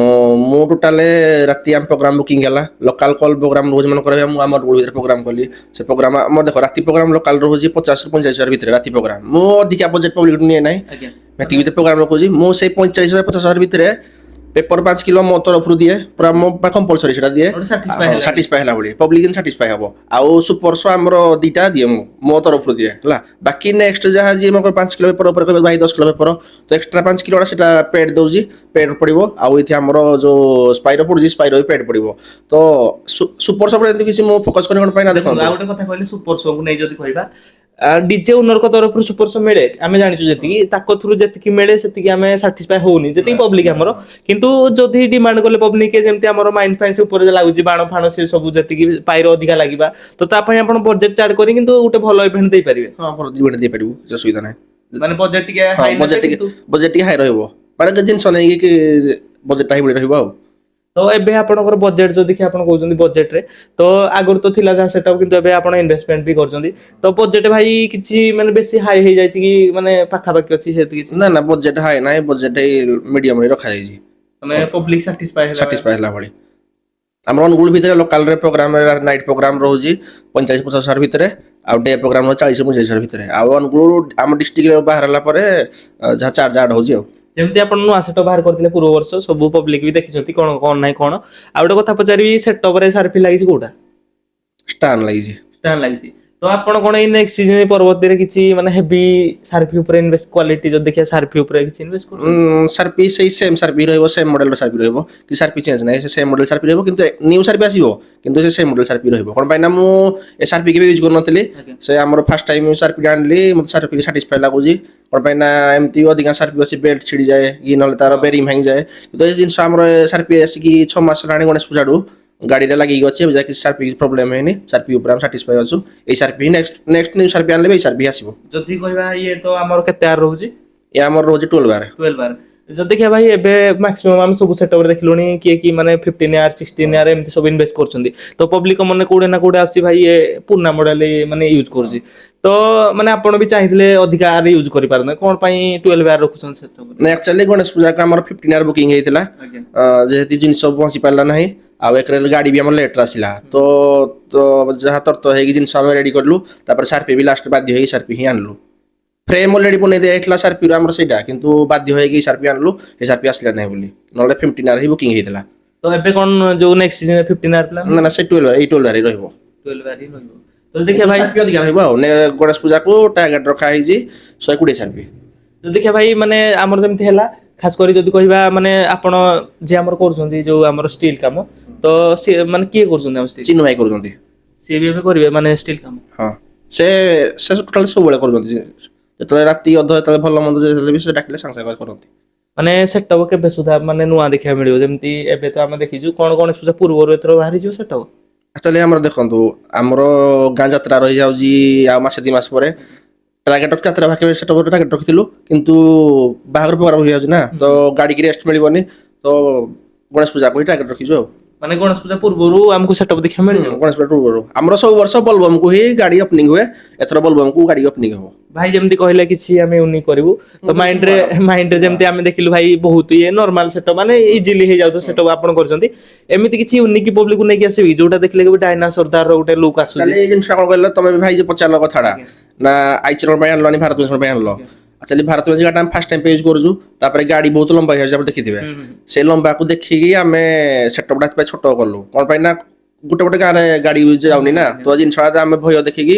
ମୁଁ ଟୋଟାଲେ ରାତି ଆମ ପ୍ରୋଗ୍ରାମ ବୁକିଂ ହେଲା ଲୋକାଲ କଲ୍ ପ୍ରୋଗ୍ରାମ ରହୁଛି ମନେକର ମୁଁ ଆମର ଭିତରେ ପ୍ରୋଗ୍ରାମ କଲି ସେ ପ୍ରୋଗ୍ରାମ ଆମର ଦେଖ ରାତି ପ୍ରୋଗ୍ରାମ ଲୋକାଲ ରହୁଛି 50 ରୁ 45 ହଜାର ଭିତରେ ରାତି ପ୍ରୋଗ୍ରାମ ମୁଁ ଅଧିକା ବଜେଟ୍ ପବ୍ଲିକ ନିଏ ନାହିଁ ଆଜ୍ଞା ହେତିକି ଭିତରେ ପ୍ରୋଗ୍ରାମ ରଖୁଛି ମୁଁ ସେଇ 45,000 50,000 ଭିତରେ ପେପର 5 କିଲୋ ମୋ ତରଫରୁ ଦିଏ ପୁରା ମୋ କମ୍ପଲସରି ସେଟା ଦିଏ ଗୋଟେ satisfy ହେଲା ସାଟିସ୍ଫାଏ ହେଲା ଭଳି ପବ୍ଲିକ ଯେମିତି ସାଟିସ୍ଫାଏ ହବ ଆଉ ସୁପର ଶୋ ଆମର ଦିଟା ଦିଏ ମୁଁ ମୋ ତରଫରୁ ଦିଏ ହେଲା ବାକି ନେକ୍ସଟ ଯାହା ଯିଏ ମୋର 5 କିଲୋ ପେପର ଉପରେ କହିବେ ଭାଇ 10 କିଲୋ ପେପର ତ ଏକ୍ସଟ୍ରା 5 କିଲୋଟା ସେଟା ପେଡ୍ ଦଉଛି ପେଡ୍ ପଡ଼ିବ ଆଉ ଏଠି ଆମର ଯୋଉ ସ୍ପାଇର ପଡୁଛି ସ୍ପାଇର ବି ପେଡ୍ ପଡ଼ିବ ତ ସୁପର ଶୋ ଏମିତି କିଛି ମୁଁ ଫୋକସ କରି କଣ ପାଇଁ ନା ଦେଖନ୍ତୁ ଆଉ ଦେଖନ୍ତୁ ଗୋଟେ କଥା କହିଲେ ସୁପର ଶୋ କୁ ନେଇ ଯଦି କହିବା ଡିଜେ ଓନରଙ୍କ ତରଫରୁ ସୁପର ଶୋ ମିଳେ ଆମେ ଜାଣିଛୁ ଯେତିକି ତାଙ୍କ ଥ୍ରୁ ଯେତିକି ମିଳେ ସେତିକି ଆମେ ସାଟିସ୍ଫାଏ ହଉନି ଯେତିକି ପବ୍ଲିକ ଆମର କିନ୍ତୁ ଯଦି ଡିମାଣ୍ଡ କଲେ ପବ୍ଲିକ ଯେମିତି ଆମର ମାଇନ୍ସ ଫାଇନ୍ସ ଉପରେ ଲାଗୁଛି ବାଣ ଫାଣ ସେ ସବୁ ଯେତିକି ପାଇର ଅଧିକା ଲାଗିବା ତ ତା ପାଇଁ ଆପଣ ବଜେଟ ଚାର୍ଜ କରି କିନ୍ତୁ ଗୋଟେ ଭଲ ଇଭେଣ୍ଟ ଦେଇପାରିବେ ହଁ ଭଲ ଇଭେଣ୍ଟ ଦେଇପାରିବୁ କିଛି ଅସୁବିଧା ନାହିଁ ମାନେ ବଜେଟ ଟିକେ ହଁ ହାଇ ନେବେ ବଜେଟ କିନ୍ତୁ ଟିକେ ହାଇ ରହିବ ମାନେ ଜିନିଷ ନେଇକି ବଜେଟଟା ହାଇ ରହିବ ଆଉ ତ ଏବେ ଆପଣଙ୍କର ବଜେଟ ଯଦି କି ଆପଣ କହୁଛନ୍ତି ବଜେଟରେ ତ ଆଗରୁ ତ ଥିଲା ଯାହା ସେଟା କିନ୍ତୁ ଏବେ ଆପଣ ଇନଭେଷ୍ଟମେଣ୍ଟ ବି କରୁଛନ୍ତି ତ ବଜେଟ ଭାଇ କିଛି ମାନେ ବେଶୀ ହାଇ ହେଇଯାଇଛି କି ମାନେ ପାଖାପାଖି ଅଛି ସେତିକି କିଛି ନା ବଜେଟ ହାଇ ନାହିଁ ବଜେଟ ମିଡିୟମରେ ରଖାଯାଇଛି ମାନେ ପବ୍ଲିକ ସାଟିସ୍ଫାଏ ସାଟିସ୍ଫାଏ ହେଲା ଭଳି ଆମର ଅନୁଗୁଳ ଭିତରେ ଲୋକାଲରେ ପ୍ରୋଗ୍ରାମ ନାଇଟ୍ ପ୍ରୋଗ୍ରାମ ରହୁଛି 45,000 ଭିତରେ ଆଉ ଡେ ପ୍ରୋଗ୍ରାମ 40,000-45,000 ଭିତରେ ଆଉ ଅନୁଗୁଳ ଆମ ଡିଷ୍ଟ୍ରିକ୍ଟରେ ବାହାର ହେଲା ପରେ ଯାହା ଚାର୍ଜ ଆଡ୍ ହଉଛି ଆଉ ଯେମିତି ଆପଣ ନୂଆ ସେଟ ବାହାର କରିଥିଲେ ପୂର୍ବ ବର୍ଷ ସବୁ ପବ୍ଲିକ ବି ଦେଖିଛନ୍ତି କଣ କଣ ନାହିଁ କଣ ଆଉ ଗୋଟେ କଥା ପଚାରିବି ସେଟଅପରେ ସାର୍ଫି ଲାଗିଛି କୋଉଟା ଷ୍ଟାନ୍ ଲାଗିଛି ଷ୍ଟାଣ୍ଡ ଲାଗିଛି ତ ଆପଣ କଣ ଏଇ ନେକ୍ସଟ ସିଜନ ପରବର୍ତ୍ତୀରେ କିଛି ମାନେ ହେଭି ସାର୍ଫି ଉପରେ ଇନଭେଷ୍ଟ କ୍ୱାଲିଟି ଯଦି ଦେଖିବା ସାର୍ଫି ଉପରେ କିଛି ଇନଭେଷ୍ଟ କରୁଛନ୍ତି? ସାର୍ପି ସେଇ ସେମ୍ ସାର୍ପି ରହିବ, ସେମ୍ ମଡେଲର ସାର୍ପି ରହିବ, କି ସାର୍ପି ଚେଞ୍ଜ ନାହିଁ, ସେ ସେମ୍ ମଡେଲ ସାର୍ପି ରହିବ, କିନ୍ତୁ ନ୍ୟୁ ସାର୍ପି ଆସିବ, କିନ୍ତୁ ସେ ସେମ୍ ମଡେଲ ସାର୍ପି ରହିବ। କ'ଣ ପାଇଁ ନା ମୁଁ ଏ ସାର୍ପି କେବେ ୟୁଜ୍ କରୁନଥିଲି, ସେ ଆମର ଫାର୍ଷ୍ଟ ଟାଇମ୍ ସାର୍ପି ଆଣିଲି, ମୋତେ ସାର୍ପି ସାଟିସ୍ଫାଏ ଲାଗୁଛି। କ'ଣ ପାଇଁ ନା ଏମିତି ଅଧିକାଂଶ ସାର୍ପି ଅଛି ବେଲ୍ଟ ଛିଡ଼ିଯାଏ କି ନହେଲେ ତାର ବେରିଂ ଭାଙ୍ଗିଯାଏ, କିନ୍ତୁ ଏ ଜିନିଷ ଆମର ସାର୍ପି ଆସିକି 6 ମାସ ହେଲାଣି ଗଣେଶ ପୂଜାଠୁ ଗାଡ଼ିରେ ଲାଗିକି ଅଛି, ଏବେ ଯାଏ କିଛି ସାର୍ପି ପ୍ରୋବ୍ଲେମ୍ ହେଇନି, ସାର୍ପି ଉପରେ ଆମେ ସାଟିସ୍ଫାଏ ଅଛୁ। ଏଇ ସାର୍ପି ହିଁ ନେକ୍ସଟ ନ୍ୟୁ ସାର୍ପି ଆଣିଲେ ଏଇ ସାର୍ପି ଆସିବ। ଯଦି କହିବା ଇଏ ତ ଆମର କେତେ ଆର ରହୁଛି? ଏ ଆମର ରହୁଛି 12 ବାର। 12 ବାର। ଯଦି ଦେଖିବା ଭାଇ ଏବେ ମାକ୍ସିମମ୍ ଆମେ ସବୁ ସେଟଅପରେ ଦେଖିଲୁଣି କିଏ କି ମାନେ 15 ୟାର 16 ୟାର ଏମିତି ସବୁ ଇନଭେଷ୍ଟ କରୁଛନ୍ତି। ତ ପବ୍ଲିକ ମନେ କୋଉଠି ନା କୋଉଠି ଆସି ଭାଇ ଏ ପୁରୁଣା ମଡେଲ ମାନେ ୟୁଜ କରୁଛି, ତ ମାନେ ଆପଣ ବି ଚାହିଁଥିଲେ ଅଧିକା ଆର ୟୁଜ କରିପାରନ୍ତେ, କ'ଣ ପାଇଁ 12 ୟାର ରଖୁଛନ୍ତି ସେଟଅପ? ନା ଆକ୍ଚୁଆଲି ଗଣେଶ ପୂଜାକୁ ଆମର 15 ୟାର ବୁକିଂ ହେଇଥିଲା, ଯେହେତୁ ଜିନିଷ ପହଞ୍ଚି ପାରିଲା ନାହିଁ, ଆଉ ଏକରେ ଗାଡ଼ି ବି ଆମର ଲେଟ୍ରେ ଆସିଲା, ତ ଯାହା ତର୍ତ ହେଇକି ଜିନିଷ ଆମେ ରେଡ଼ି କଲୁ, ତାପରେ ସାର୍ପି ବି ଲାଷ୍ଟ ବାଧ୍ୟ ହେଇକି ସାର୍ପି ହିଁ ଆଣିଲୁ। ଫ୍ରେମ୍ ଅଲରେଡ଼ି ବନେଇ ଦିଆଯାଇଥିଲା ସାର୍ପିର ଆମର ସେଇଟା, କିନ୍ତୁ ବାଧ୍ୟ ହେଇକି ସାର୍ପି ଆଣିଲୁ, ଏ ସାର୍ପି ଆସିଲା ନାହିଁ ବୋଲି, ନହେଲେ 15 ୟାର ହିଁ ବୁକିଂ ହେଇଥିଲା। ତ ଏବେ କ'ଣ ଯୋଉ ନେକ୍ସଟ ସିଜନ 15 ୟାର ପ୍ଲାନ୍? ନା ସେ 12 ଏଇ 12 ୟାର ହିଁ ରହିବ। 12 ୟାର ହିଁ ରହିବ। ତ ଦେଖିବା ଭାଇ ସାର୍ପି ଅଧିକା ରହିବ ଆଉ ଗଣେଶ ପୂଜାକୁ ଟାର୍ଗେଟ ରଖା ହେଇଛି 120 ସାର୍ପି। ଯଦି ଦେଖିବା ଭାଇ ମାନେ ଆମର ଯେମିତି ହେଲା, ଖାସ କରି ଯଦି କହିବା ମାନେ ଆପଣ ଯିଏ ଆମର କରୁଛନ୍ତି ଯୋଉ ଆମର ଷ୍ଟିଲ୍ କାମ, ତ ସିଏ ମାନେ କିଏ କରୁଛନ୍ତି ଆମ ଷ୍ଟିଲ୍? ଚିନୁ ଭାଇ କରୁଛନ୍ତି। ସିଏ ବି ଏବେ କରିବେ ମାନେ ଷ୍ଟିଲ୍ କାମ? ହଁ ସେ ଟୋଟାଲି ସବୁବେଳେ କରୁଛନ୍ତି, ଯେତେବେଳେ ରାତି ଅଧ ଯେତେବେଳେ ଭଲ ମନ୍ଦ ଯେତେବେଳେ ବି ସେ ଡାକିଲେ ସାଙ୍ଗେ ସାଙ୍ଗେ କରନ୍ତି। ମାନେ ସେଟଅପ କେବେ ସୁଦ୍ଧା ମାନେ ନୂଆ ଦେଖିବାକୁ ମିଳିବ? ଯେମିତି ଏବେ ତ ଆମେ ଦେଖିଛୁ କ'ଣ ଗଣେଶ ପୂଜା ପୂର୍ବରୁ ଏଥର ବାହାରିଯିବ ସେଟଅପ? ଆକ୍ଚୁଆଲି ଆମର ଦେଖନ୍ତୁ, ଆମର ଗାଁ ଯାତ୍ରା ରହିଯାଉଛି ଆଉ ମାସେ 2 ମାସ ପରେ, ଟାର୍ଗେଟ ଯାତ୍ରା ପାଖରେ ସେଟଅପ ଟାର୍ଗେଟ ରଖିଥିଲୁ, କିନ୍ତୁ ବାହାଘର ପ୍ରୋଗ୍ରାମ ହେଇଯାଉଛି ନା, ତ ଗାଡ଼ିକି ରେଷ୍ଟ ମିଳିବନି, ତ ଗଣେଶ ପୂଜାକୁ ହିଁ ଟାର୍ଗେଟ ରଖିଛୁ ଆଉ। ମାନେ ଗଣେଶ ପୂଜା ପୂର୍ବରୁ ଆମକୁ ସେଟଅପ ଦେଖିବାକୁ ମିଳିଯିବ? ଗଣେଶ ପୂଜା ପୂର୍ବରୁ ଆମର ସବୁ ବର୍ଷ ବୋଲବମକୁ ହିଁ ଗାଡ଼ି ଓପନିଂ ହୁଏ, ଏଥର ବୋଲବମକୁ ଗାଡ଼ି ଓପନିଂ ହବ। ଭାଇ ଯେମିତି କହିଲେ କିଛି ଆମେ ୟୁନିକ୍ କରିବୁ, ତ ମାଇଣ୍ଡରେ ଯେମିତି ଆମେ ଦେଖିଲୁ ଭାଇ ବହୁତ ଇଏ ନର୍ମାଲ ସେଟଅପ ମାନେ ଇଜିଲି ହେଇଯାଉଥିବ ସେଟଅପ ଆପଣ କରିଛନ୍ତି, ଏମିତି କିଛି ୟୁନିକ୍ ପବ୍ଲିକକୁ ନେଇକି ଆସିବି ଯୋଉଟା ଦେଖିଲେ ବି ଡାଇନାସୋର ତାର ଗୋଟେ ଲୁକ୍ ଆସୁଛି? ଏଇ ଜିନିଷଟା କ'ଣ କହିଲ, ତମେ ବି ଭାଇ ଯେ ପଚାରିଲ କଥାଟା ନା ଆଇଚର ପାଇଁ ଆଣିଲନି ଭାରତ ପାଇଁ ଆଣିଲ। ଆକ୍ଚୁଆଲି ଭାରତ ଗାଡ଼ିଟା ଆମେ ଫାର୍ଷ୍ଟ ଟାଇମ୍ ୟୁଜ୍ କରୁଛୁ, ତାପରେ ଗାଡ଼ି ବହୁତ ଲମ୍ବା ହେଇଯାଉଛି ଆପଣ ଦେଖିଥିବେ, ସେ ଲମ୍ବାକୁ ଦେଖିକି ଆମେ ସେଟଅପଟା ଏଥିପାଇଁ ଛୋଟ କଲୁ। କ'ଣ ପାଇଁ ନା ଗୋଟେ ଗୋଟେ ଗାଁରେ ଗାଡ଼ି ଯାଉନି ନା, ତ ଜିନିଷଟା ଆମେ ଭୟ ଦେଖିକି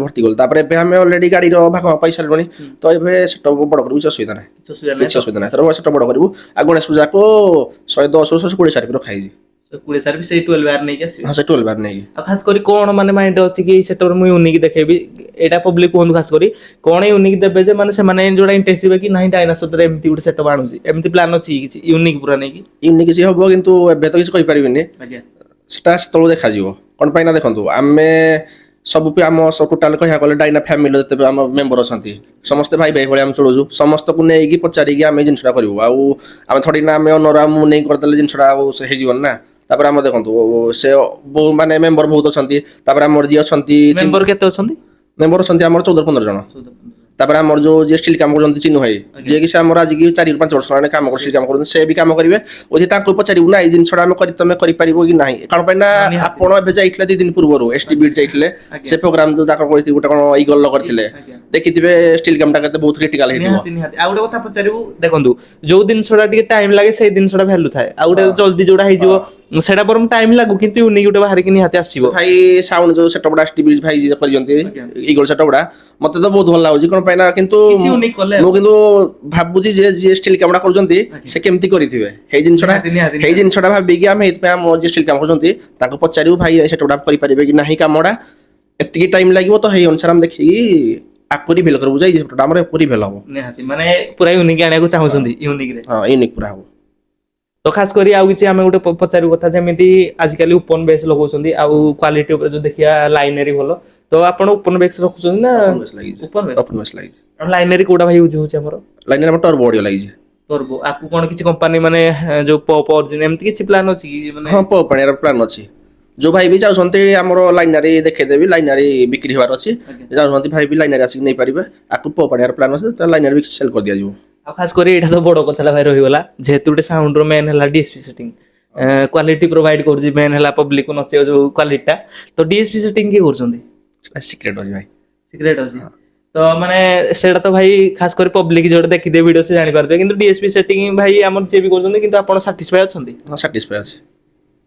ଭର୍ତ୍ତି କଲୁ। ତାପରେ ଏବେ ଆମେ ଅଲରେଡ଼ି ଗାଡ଼ିର ଭାଗ ପାଇସାରିଲୁଣି, ତ ଏବେ ସେଟଅପ ବଡ଼ କରିବୁ, କିଛି ଅସୁବିଧା ନାହିଁ, କିଛି ଅସୁବିଧା ନାହିଁ। ଏଥର ସେଟଅପ ବଡ଼ କରିବୁ, ଆଉ ଗଣେଶ ପୂଜାକୁ 110 120 ସାର୍ପି ରଖା ହେଇଛି। 20 ସାର୍ ବି ସେଇ 12 ୟାର ନେଇକି ଆସିବେ? ହଁ ସେ 12 ବାର ନେଇକି। ଆଉ ଖାସ କରି କ'ଣ ମାନେ ମାଇଣ୍ଡ ଅଛି କି ସେଟଅପ ମୁଁ ୟୁନିକ୍ ଦେଖେଇବି, ଏଇଟା ପବ୍ଲିକ କୁହନ୍ତୁ ଖାସ କରି କ'ଣ ୟୁନିକ୍ ଦେବେ ଯେ ମାନେ ସେମାନେ ଯୋଉଟା ଇଣ୍ଟରେଷ୍ଟ ହେବେ କି ନାହିଁ ଡାଇନାସୋର ଏମିତି ଗୋଟେ ସେଟଅପ ଆଣୁଛି, ଏମିତି ପ୍ଲାନ୍ ଅଛି କିଛି ୟୁନିକ୍ ପୁରା ନେଇକି? ୟୁନିକ୍ କିଛି ହବ, କିନ୍ତୁ ଏବେ ତ କିଛି କହିପାରିବିନି, ଆଜ୍ଞା। ସେଟା ସେତେବେଳେ ଦେଖାଯିବ। କ'ଣ ପାଇଁ ନା ଦେଖନ୍ତୁ, ଆମେ ସବୁ ଆମ ଟୋଟାଲ କହିବାକୁ ଗଲେ ଡାଇନା ଫ୍ୟାମିଲିର ଯେତେ ଆମ ମେମ୍ବର ଅଛନ୍ତି ସମସ୍ତେ ଭାଇ ଭାଇ ଭଳି ଆମେ ଚଳୁଛୁ, ସମସ୍ତଙ୍କୁ ନେଇକି ପଚାରିକି ଆମେ ଜିନିଷଟା କରିବୁ। ଆଉ ଆମେ ଥୋଡ଼ି ନା ଆମେ ଅନର ମୁଁ ନେଇକି କରିଦେଲେ ଜିନିଷଟା ଆଉ ସେ ହେଇଯିବନି ନା। ତାପରେ ଆମର ଦେଖନ୍ତୁ ସେ ବହୁ ମାନେ ମେମ୍ବର ବହୁତ ଅଛନ୍ତି, ତାପରେ ଆମର ଯିଏ ଅଛନ୍ତି ମେମ୍ବର କେତେ ଅଛନ୍ତି? ମେମ୍ବର ଅଛନ୍ତି ଆମର 14-15 ଜଣ। ତାପରେ ଆମର ଯୋଉ ଯିଏ ଷ୍ଟିଲ୍ କାମ କରୁଛନ୍ତି ଚିନୁ ଭାଇ, ଯିଏ କି ସେ ଆମର ଆଜିକି 4-5 ବର୍ଷ ହେଲାଣି କାମ ଷ୍ଟିଲ୍ କାମ କରୁଛନ୍ତି, ସେ ବି କାମ କରିବେ। ଯଦି ତାଙ୍କୁ ପଚାରିବୁ ନା ଏଇ ଜିନିଷଟା ଆମେ ତମେ କରିପାରିବ କି ନାହିଁ, କ'ଣ ପାଇଁ ନା ଆପଣ ଏବେ ଯାଇଥିଲେ 2 ଦିନ ପୂର୍ବରୁ ଏସଟି ବିଟ୍ ଯାଇଥିଲେ, ସେ ପ୍ରୋଗ୍ରାମ ଯୋଉ ତାଙ୍କର କହିଥିଲେ ଗୋଟେ କ'ଣ ଇଗଲ କରିଥିଲେ, ଦେଖିଥିବେ ଷ୍ଟିଲ୍ କାମଟା କେତେ ବହୁତ କ୍ରିଟିକାଲ ହେଇଥିବ। ଆଉ ଗୋଟେ କଥା ପଚାରିବୁ, ଦେଖନ୍ତୁ ଯୋଉ ଜିନିଷଟା ଟିକେ ଟାଇମ ଲାଗେ ସେଇ ଜିନିଷଟା ଭ୍ୟାଲୁ ଥାଏ, ଆଉ ଗୋଟେ ଜଲ୍ଦି ଯୋଉଟା ହେଇଯିବ ସେଟା ବରଂ ଟାଇମ ଲାଗୁ, କିନ୍ତୁ ୟୁନିକ୍ ଗୋଟେ ବାହାରିକି ନିହାତି ଆସିବ। ଭାଇ ସାଉଣ୍ଡ ଯୋଉ ସେଟଅପଟା ଏସଟି ବିଟ୍ ଭାଇ ଯିଏ କରିଛନ୍ତି ଇଗଲ ସେଟଅପଟା, ମତେ ତ ବହୁତ ଭଲ ଲାଗୁଛି। କ'ଣ ପାଇଁ ନା କିନ୍ତୁ ମୁଁ କିନ୍ତୁ ଭାବୁଛି ଯେ ଯିଏ ଷ୍ଟିଲ୍ କାମଟା କରୁଛନ୍ତି ସେ କେମିତି କରିଥିବେ ସେଇ ଜିନିଷଟା ଭାବିକି ଆମେ ଏଇଥିପାଇଁ ଆମ ଯିଏ ଷ୍ଟିଲ୍ କାମ କରୁଛନ୍ତି ତାଙ୍କୁ ପଚାରିବୁ ଭାଇ ସେଟଅପଟା କରିପାରିବେ କି ନାହିଁ, କାମଟା ଏତିକି ଟାଇମ ଲାଗିବ, ତ ସେଇ ଅନୁସାରେ ଆମେ ଦେଖିକି ଆକୁ ରିଭିଲ କରିବୁ ଯେ ଏଇ ସେଟଅପଟା ଆମର ରିଭିଲ ହବ। ନିହାତି ମାନେ ପୁରା ୟୁନିକ୍ ଆଣିବାକୁ ଚାହୁଁଛନ୍ତି, ୟୁନିକରେ? ହଁ ୟୁନିକ୍ ପୁରା ହବ। ତ ଖାସ କରି ଆଉ କିଛି ଆମେ ଗୋଟେ ପଚାରିବୁ କଥା, ଯେମିତି ଆଜିକାଲି ଓପନ ବେସ୍ ଲଗାଉଛନ୍ତି, ଆଉ କ୍ୱାଲିଟି ଉପରେ ଯଦି ଦେଖିବା ଲାଇନେରୀ ଭଲ, ତ ଆପଣ ଓପନ ବେସ୍ ରଖୁଛନ୍ତି ନା ଓପନ ବେସ୍ ଲାଗିଛି? ଲାଇନେରୀ କୋଉଟା ଭାଇ ୟୁଜ ହଉଛି ଆମର? ଲାଇନେରୀ ଆମର ଟର୍ቦ ଅଡିଓ ଲାଗିଛି। ଟର୍ቦ, ଆକୁ କ'ଣ କିଛି କମ୍ପାନୀ ମାନେ ଯୋଉ ପପ୍ ଅରିଜିନ ଏମିତି କିଛି ପ୍ଲାନ୍ ଅଛି କି? ମାନେ ହଁ ପପ୍ ଆଣିବାର ପ୍ଲାନ୍ ଅଛି। ଯୋଉ ଭାଇ ବି ଚାହୁଁଛନ୍ତି ଆମର ଲାଇନାରୀ ଦେଖେଇଦେବି, ଲାଇନାରୀ ବିକ୍ରି ହେବାର ଅଛି, ଚାହୁଁଛନ୍ତି ଭାଇ ବି ଲାଇନାରୀ ଆସିକି ନେଇପାରିବେ, ଆକୁ ପପ୍ ଆଣିବାର ପ୍ଲାନ୍ ଅଛି, ତ ଲାଇନାରୀ ବି ସେଲ୍ କରିଦିଆଯିବ। ଆଉ ଖାସ କରି ଏଇଟା ତ ବଡ କଥାଟା ଭାଇ ରହିଗଲା, ଯେହେତୁ ଗୋଟେ ସାଉଣ୍ଡର ମେନ୍ ହେଲା ଡିଏସପି ସେଟିଂ, କ୍ୱାଲିଟି ପ୍ରୋଭାଇଡ କରୁଛି, ମେନ୍ ହେଲା ପବ୍ଲିକକୁ ନଚେଇବ ଯୋଉ କ୍ୱାଲିଟିଟା, ତ ଡିଏସପି ସେଟିଂ କିଏ କରୁଛନ୍ତି? ସିକ୍ରେଟ ଅଛି ଭାଇ, ସିକ୍ରେଟ ଅଛି। ତ ମାନେ ସେଇଟା ତ ଭାଇ ଖାସ କରି ପବ୍ଲିକ ଯୋଉଟା ଦେଖିଥିବେ ଭିଡିଓ ସେ ଜାଣିପାରୁଥିବେ, କିନ୍ତୁ ଡିଏସପି ସେଟିଂ ଭାଇ ଆମର ଯିଏ ବି କରୁଛନ୍ତି, କିନ୍ତୁ ଆପଣ ସାଟିସ୍ଫାଏ ଅଛନ୍ତି? ହଁ ସାଟିସ୍ଫାଏ ଅଛି।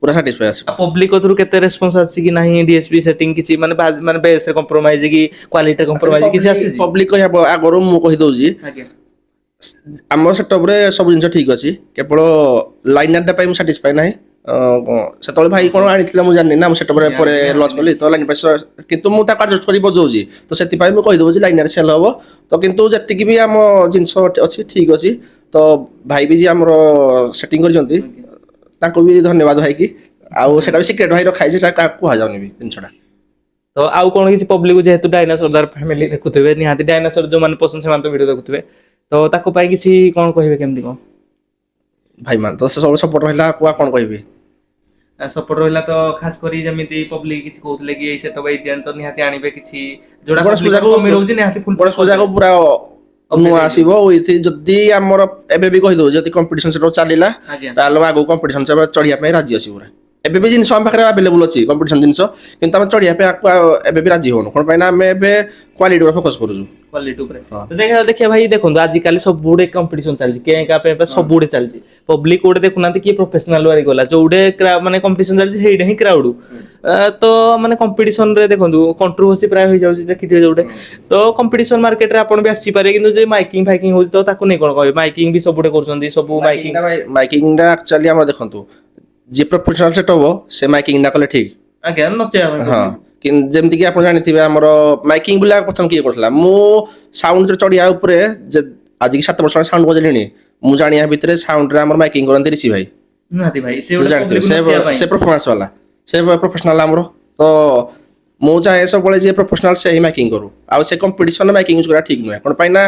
ପୁରା ସାଟିସ୍ଫାଏ ଅଛି। ପବ୍ଲିକ କତରୁ କେତେ ରେସ୍ପନ୍ସ ଆସିଛି କି ନାହିଁ DSP ସେଟିଂ କିଛି ମାନେ ମାନେ ବେସ୍ ରେ କମ୍ପ୍ରୋମାଇଜ କି କ୍ୱାଲିଟି କମ୍ପ୍ରୋମାଇଜ କିଛି ଆସିଛି? ପବ୍ଲିକ କହିବା ଆଗରୁ ମୁଁ କହିଦଉଛି ଆଜ୍ଞା ଆମ ସେଟଅପରେ ସବୁ ଜିନିଷ ଠିକ ଅଛି, କେବଳ ଲାଇନରଟା ପାଇଁ ମୁଁ ସାଟିସ୍ଫାଏ ନାହିଁ। ସେତେବେଳେ ଭାଇ କ'ଣ ଆଣିଥିଲା ମୁଁ ଜାଣିନି ନା, ମୁଁ ସେଟଅପରେ ପରେ ଲଞ୍ଚ କଲି ତ ଲାଇନ ପାଇଁ, କିନ୍ତୁ ମୁଁ ତାକୁ ଆଡଜଷ୍ଟ କରି ବଜାଉଛି ତ ସେଥିପାଇଁ ମୁଁ କହିଦେଉଛି ଲାଇନରେ ସେଲ୍ ହବ। ତ କିନ୍ତୁ ଯେତିକି ବି ଆମ ଜିନିଷ ଅଛି ଠିକ ଅଛି। ତ ଭାଇ ବି ଯିଏ ଆମର ସେଟିଂ କରିଛନ୍ତି ତାଙ୍କୁ ବି ଧନ୍ୟବାଦ ଭାଇକି। ଆଉ ସେଟା ବି ସିକ୍ରେଟ ଭାଇ ରଖା ହେଇଛି, ସେଟା କାହାକୁ କୁହାଯାଉନି ବି ଜିନିଷଟା। ତ ଆଉ କ'ଣ କିଛି ପବ୍ଲିକ ଯେହେତୁ ଡାଇନାସୋର ଦାର ଫ୍ୟାମିଲି ଦେଖୁଥିବେ, ନିହାତି ଡାଇନାସୋର ଯୋଉମାନେ ପସନ୍ଦ ସେମାନେ ତ ଭିଡ଼ିଓ ଦେଖୁଥିବେ, ତ ତାକୁ ପାଇଁ କିଛି କ'ଣ କହିବେ କେମିତି କ'ଣ? ଭାଇ ମାନେ ତ ସେ ସବୁ ସପୋର୍ଟ ରହିଲା, ଆଉ କ'ଣ କହିବି। ସପୋର୍ଟ ରହିଲା ତ ଖାସ କରି ଯେମିତି ପବ୍ଲିକ କିଛି କହୁଥିଲେ କି ଏଇ ସେଟଅପ ଏଇ ଦିଅନ୍ତି ତ ନିହାତି ଆଣିବେ କିଛି ଯୋଉଟା ଗଣେଶ ପୂଜାକୁ କମି ରହୁଛି ନିହାତି ଫୁଲ ଗଣେଶ ପୂଜାକୁ ପୁରା ନୂଆ ଆସିବ। ଯଦି ଆମର ଏବେ ବି କହିଦଉଛି ଯଦି କମ୍ପିଟିସନ ସେଟା ଚାଲିଲା ଆଜ୍ଞା ତାହେଲେ ମୁଁ ଆଗକୁ କମ୍ପିଟିସନ ଚଢିବା ପାଇଁ ରାଜି ଅଛି ପୁରା। ଏବେ ବି ଜିନିଷ ଆମ ପାଖରେ ଆଭେଲେବୁଲ ଅଛି କମ୍ପିଟିସନ ଜିନିଷ, କିନ୍ତୁ ଆମେ ଚଢିବା ପାଇଁ ଏବେ ବି ରାଜି ହଉନୁ। କ'ଣ ପାଇଁ ନା ଆମେ ଏବେ କ୍ୱାଲିଟି ଉପରେ ଫୋକସ କରୁଛୁ। କ୍ୱାଲିଟି ଉପରେ ଦେଖିବା ଭାଇ, ଦେଖନ୍ତୁ ଆଜିକାଲି ସବୁଗୁଡେ କମ୍ପିଟିସନ ଚାଲିଛି, କେ କା ପାଇଁ ସବୁଗୁଡେ ଚାଲିଛି। ପବ୍ଲିକ ଗୋଟେ ଦେଖୁନାହାନ୍ତି କିଏ ପ୍ରଫେସନାଲ ୱାରି ଗଲା, ଯୋଉଟେ ମାନେ କମ୍ପିଟିସନ ଚାଲିଛି ସେଇଟା ହିଁ କ୍ରାଉଡ। ତ ମାନେ କମ୍ପିଟିସନ ରେ ଦେଖନ୍ତୁ କଣ୍ଟ୍ରୋଭର୍ସି ପ୍ରାୟ ହେଇଯାଉଛି, ଦେଖିଥିବେ ଯୋଉଟେ। ତ କମ୍ପିଟିସନ ମାର୍କେଟରେ ଆପଣ ବି ଆସିପାରିବେ, କିନ୍ତୁ ଯେ ମାଇକିଂ ଫାଇକିଂ ହଉଛି ତ ତାକୁ ନେଇ କ'ଣ କହିବେ? ମାଇକିଂ ବି ସବୁଟେ କରୁଛନ୍ତି, ସବୁ ମାଇକିଂ ମାଇକିଂଟା ଆକ୍ଚୁଆଲି ଆମର ଦେଖନ୍ତୁ ଯିଏ ପ୍ରଫେସନାଲ ସେଟ୍ ହବ ସେ ମାଇକିଂଟା କଲେ ଠିକ। ଆଜ୍ଞା ନଚେଇବା ପାଇଁ ହଁ, କିନ୍ତୁ ଯେମିତିକି ଆପଣ ଜାଣିଥିବେ ଆମର ମାଇକିଂ ବୁଲା ପ୍ରଥମ କିଏ କରୁଥିଲା? ମୁଁ ସାଉଣ୍ଡ ଚଢିବା ଉପରେ ଆଜିକି 7 ବର୍ଷ ସାଉଣ୍ଡ ବଜେଇଲିଣି। ମୁଁ ଜାଣିବା ଭିତରେ ସାଉଣ୍ଡରେ ଆମର ମାଇକିଂ କରନ୍ତି ରିଷି ଭାଇ। ନିହାତି ଭାଇ ଜାଣିଥିବେ ସେ ପରଫରମାନ୍ସ ବାଲା, ସେ ପ୍ରଫେସନାଲ ଆମର। ତ ମୁଁ ଚାହେଁ ସବୁବେଳେ ଯିଏ ପ୍ରଫେସନାଲ ସେ ହିଁ ମାଇକିଂ କରୁ, ଆଉ ସେ କମ୍ପିଟିସନ ମାଇକିଂ ୟୁଜ କରିବା ଠିକ ନୁହେଁ। କ'ଣ ପାଇଁ ନା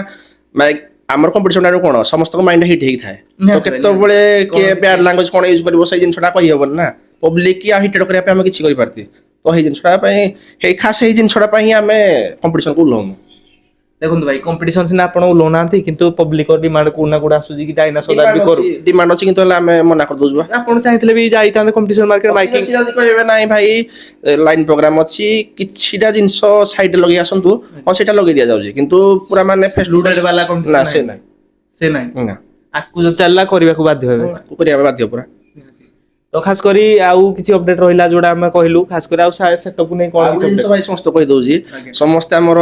ଆମର କମ୍ପିଟିସନ କ'ଣ ସମସ୍ତଙ୍କ ମାଇଣ୍ଡ ହିଟ୍ ହେଇଥାଏ, ତ କେତେବେଳେ କିଏ ବ୍ୟାଡ ଲାଙ୍ଗୁଏଜ କ'ଣ ୟୁଜ କରିବ ସେଇ ଜିନିଷଟା କହିହବନି ନା। ପବ୍ଲିକ କି ହିଟେଡ୍ କରିବା ପାଇଁ ଆମେ କିଛି କରିପାରନ୍ତି, ତ ସେଇ ଜିନିଷଟା ପାଇଁ ଖାସ ସେଇ ଜିନିଷଟା ପାଇଁ ଆମେ କମ୍ପିଟିସନକୁ ଓହ୍ଲଉନୁ। ଦେଖନ୍ତୁ ଭାଇ କମ୍ପିଟିସନ ସିନା ଆପଣ ଓହ୍ଲଉନାହାନ୍ତି, କିନ୍ତୁ ପବ୍ଲିକ ଡିମାଣ୍ଡ କୋଉଟା ନା କୋଉଟା ଆସୁଛି କି ଡାଇନାସୋର ବି କରୁ। ଡିମାଣ୍ଡ ଅଛି କିନ୍ତୁ ହେଲେ ଆମେ ମନା କରିଦଉଛୁ। ଆପଣ ଚାହିଁଥିଲେ ବି ଯାଇଥାନ୍ତେ କମ୍ପିଟିସନ ମାର୍କେଟ ମାଇକିଂ। ଯଦି କହିବେ ନାହିଁ ଭାଇ ଲାଇନ ପ୍ରୋଗ୍ରାମ ଅଛି କିଛିଟା ଜିନିଷ ସାଇଡରେ ଲଗେଇ ଆସନ୍ତୁ, ହଁ ସେଇଟା ଲଗେଇ ଦିଆଯାଉଛି, କିନ୍ତୁ ପୁରା ମାନେ ଫେସ୍ ଟୁ ଫେସ୍ ବାଲା ନା ସେ ନାହିଁ। ସେ ନାହିଁ, ଆକୁ ଯଦି ଚାଲିଲା କରିବାକୁ ବାଧ୍ୟ ହେବେ। କରିବା ପାଇଁ ବାଧ୍ୟ ପୁରା। ତ ଖାସ କରି ଆଉ କିଛି ଅପଡେଟ ରହିଲା ଯୋଉଟା ଆମେ କହିଲୁ, ଖାସ କରି ଆଉ ସେଟଅପକୁ ନେଇ କ'ଣ ଜିନିଷ ଭାଇ ସମସ୍ତେ କହିଦଉଛି, ସମସ୍ତେ ଆମର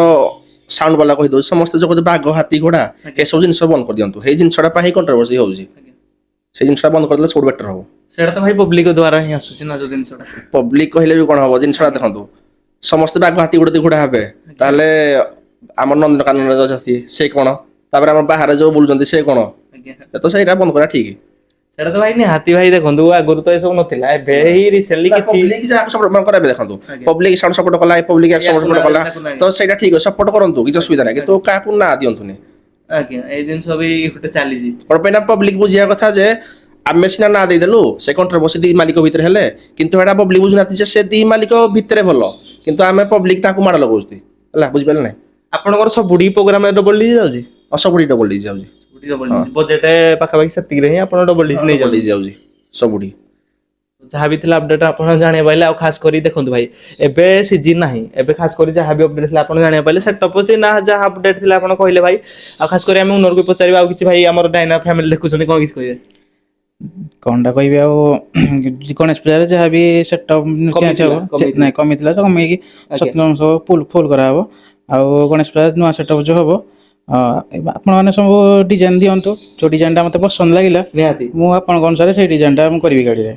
ସାଉଣ୍ଡ ବାଲା କହିଦଉଛି, ସମସ୍ତେ ଯୋଉ କହୁଛନ୍ତି ବାଘ ହାତୀ ଘୋଡା ଏସବୁ ଜିନିଷ ବନ୍ଦ କରିଦିଅନ୍ତୁ। ସେଇ ଜିନିଷଟା ପାଇଁ କଣ୍ଟ୍ରୋଭର୍ସି ହଉଛି, ସେଇ ଜିନିଷଟା ବନ୍ଦ କରିଦେଲେ ସବୁଠୁ ବେଟର ହବ। ସେଇଟା ତ ଭାଇ ପବ୍ଲିକ ଦ୍ୱାରା ହିଁ ଆସୁଛି ନା ଯୋଉ ଜିନିଷଟା। ପବ୍ଲିକ କହିଲେ ବି କ'ଣ ହବ? ଜିନିଷଟା ଦେଖନ୍ତୁ ସମସ୍ତେ ବାଘ ହାତୀ ଘୋଡା ହେବେ, ତାହେଲେ ଆମର ନନ୍ଦନକାନନ ଅଛି ସେ କ'ଣ, ତାପରେ ଆମର ବାହାରେ ଯୋଉ ବୁଲୁଛନ୍ତି ସେ କ'ଣ, ତ ସେଇଟା ବନ୍ଦ କରିବା ଠିକ। ସେଇଟା ତ ଭାଇ ନିହାତି ଭାଇ, ଦେଖନ୍ତୁ ଆଗରୁ ତ ଏସବୁ ନଥିଲା, ଏବେ ହିଁ ରିସେଣ୍ଟଲି କିଛି କରାବେ। ଦେଖନ୍ତୁ ପବ୍ଲିକ ସାଉଣ୍ଡ ସପୋର୍ଟ କଲା, ପବ୍ଲିକ ସପୋର୍ଟ କଲା, ତ ସେଇଟା ଠିକ ଅଛି, ସପୋର୍ଟ କରନ୍ତୁ, କିଛି ଅସୁବିଧା ନାହିଁ, କିନ୍ତୁ କାହାକୁ ନା ଦିଅନ୍ତୁନି। ଆଜ୍ଞା ଏଇ ଜିନିଷ ବି ଗୋଟେ ଚାଲିଛି। କ'ଣ ପାଇଁ ନା ପବ୍ଲିକ ବୁଝିବା କଥା ଯେ ଆମେ ସିନା ନା ଦେଇଦେଲୁ, ସେ କଣ୍ଟ୍ରୋଭର୍ସି ଦି ମାଲିକ ଭିତରେ ହେଲେ, କିନ୍ତୁ ଏଇଟା ପବ୍ଲିକ ବୁଝୁନାହାନ୍ତି ଯେ ସେ ଦି ମାଲିକ ଭିତରେ ଭଲ, କିନ୍ତୁ ଆମେ ପବ୍ଲିକ ତାକୁ ମାଡ଼ ଲଗାଉଛନ୍ତି ହେଲା, ବୁଝିପାରିଲେ ନାହିଁ? ଆପଣଙ୍କର ସବୁଠି ପ୍ରୋଗ୍ରାମ ଡବଲ ଡିଜି ଯାଉଛି? ସବୁଠି ଡବଲ ଡିଜି ଯାଉଛି, ବଜେଟ ପାଖାପାଖି ସେତିକିରେ ହିଁ ଆପଣ ଡବଲ ଡିଜି ନେଇଯାଉଛି ସବୁଠି। ଯାହା ବି ଥିଲା ଅପଡେଟ ଆପଣ ଜାଣିବା ପାଇଲେ। ଆଉ ଖାସ କରି ଦେଖନ୍ତୁ ଭାଇ ଏବେ ସିଜିନ୍ ନାହିଁ, ଏବେ ଖାସ କରି ଯାହା ବି ଅପଡେଟ ଥିଲା ଆପଣ ଜାଣିବା ପାଇଲେ। ସେଟଅପ ସେ ନା ଯାହା ଅପଡେଟ ଥିଲା ଆପଣ କହିଲେ ଭାଇ। ଆଉ ଖାସ କରି ଆମେ ଓନରକୁ ପଚାରିବା ଆଉ କିଛି ଭାଇ ଆମର ଡାଇନା ଫ୍ୟାମିଲି ଦେଖୁଛନ୍ତି, କ'ଣ କିଛି କହିବେ? କ'ଣଟା କହିବି ଆଉ, ଗଣେଶ ପୂଜାରେ ଯାହା ବି ସେଟଅପ୍ ଚେଞ୍ଜ ହବ, ନାଇଁ କମିଥିଲା ସେ କମେଇକି ସବୁ ଫୁଲ କରାହବ। ଆଉ ଗଣେଶ ପୂଜା ନୂଆ ସେଟଅପ୍ ଯୋଉ ହବ, ଆପଣମାନେ ସବୁ ଡିଜାଇନ ଦିଅନ୍ତୁ, ଯୋଉ ଡିଜାଇନଟା ମତେ ପସନ୍ଦ ଲାଗିଲା ନିହାତି ମୁଁ ଆପଣଙ୍କ ଅନୁସାରେ ସେଇ ଡିଜାଇନଟା ମୁଁ କରିବି ଗାଡ଼ିରେ।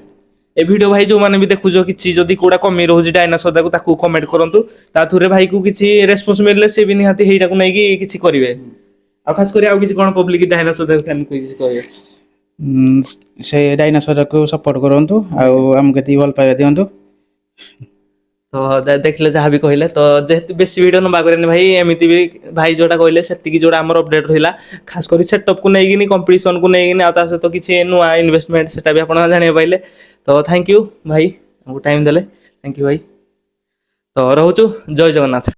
ଏ ଭିଡିଓ ଭାଇ ଯୋଉମାନେ ବି ଦେଖୁଛ କିଛି ଯଦି କୋଉଟା କମି ରହୁଛି ଡାଇନାସୋର ତାକୁ କମେଣ୍ଟ କରନ୍ତୁ, ତା ଥ୍ରୁରେ ଭାଇକୁ କିଛି ରେସ୍ପନ୍ସ ମିଳିଲେ ସେ ବି ନିହାତି ହେଇଟାକୁ ନେଇକି କିଛି କରିବେ। ଆଉ ଖାସ କରି ଆଉ କିଛି କ'ଣ ପବ୍ଲିକ ଡାଇନାସୋର କିଛି କହିବେ? ସେ ଡାଇନାସୋରକୁ ସପୋର୍ଟ କରନ୍ତୁ, ଆଉ ଆମକୁ ଏତିକି ଭଲ ପାଇବା ଦିଅନ୍ତୁ। ତ ଦେଖିଲେ ଯାହା ବି କହିଲେ, ତ ଯେହେତୁ ବେଶୀ ଭିଡିଓ ନବା କରେନି ଭାଇ, ଏମିତି ବି ଭାଇ ଯୋଉଟା କହିଲେ ସେତିକି ଯୋଉଟା ଆମର ଅପଡେଟ ଥିଲା, ଖାସ କରି ସେଟଅପକୁ ନେଇକିନି କମ୍ପିଟିସନକୁ ନେଇକିନି, ଆଉ ତା ସହିତ କିଛି ନୂଆ ଇନଭେଷ୍ଟମେଣ୍ଟ ସେଟା ବି ଆପଣ ଜାଣିବା ପାଇଲେ। ତ ଥ୍ୟାଙ୍କ ୟୁ ଭାଇ, ଆମକୁ ଟାଇମ ଦେଲେ, ଥ୍ୟାଙ୍କ ୟୁ ଭାଇ। ତ ରହୁଛୁ, ଜୟ ଜଗନ୍ନାଥ।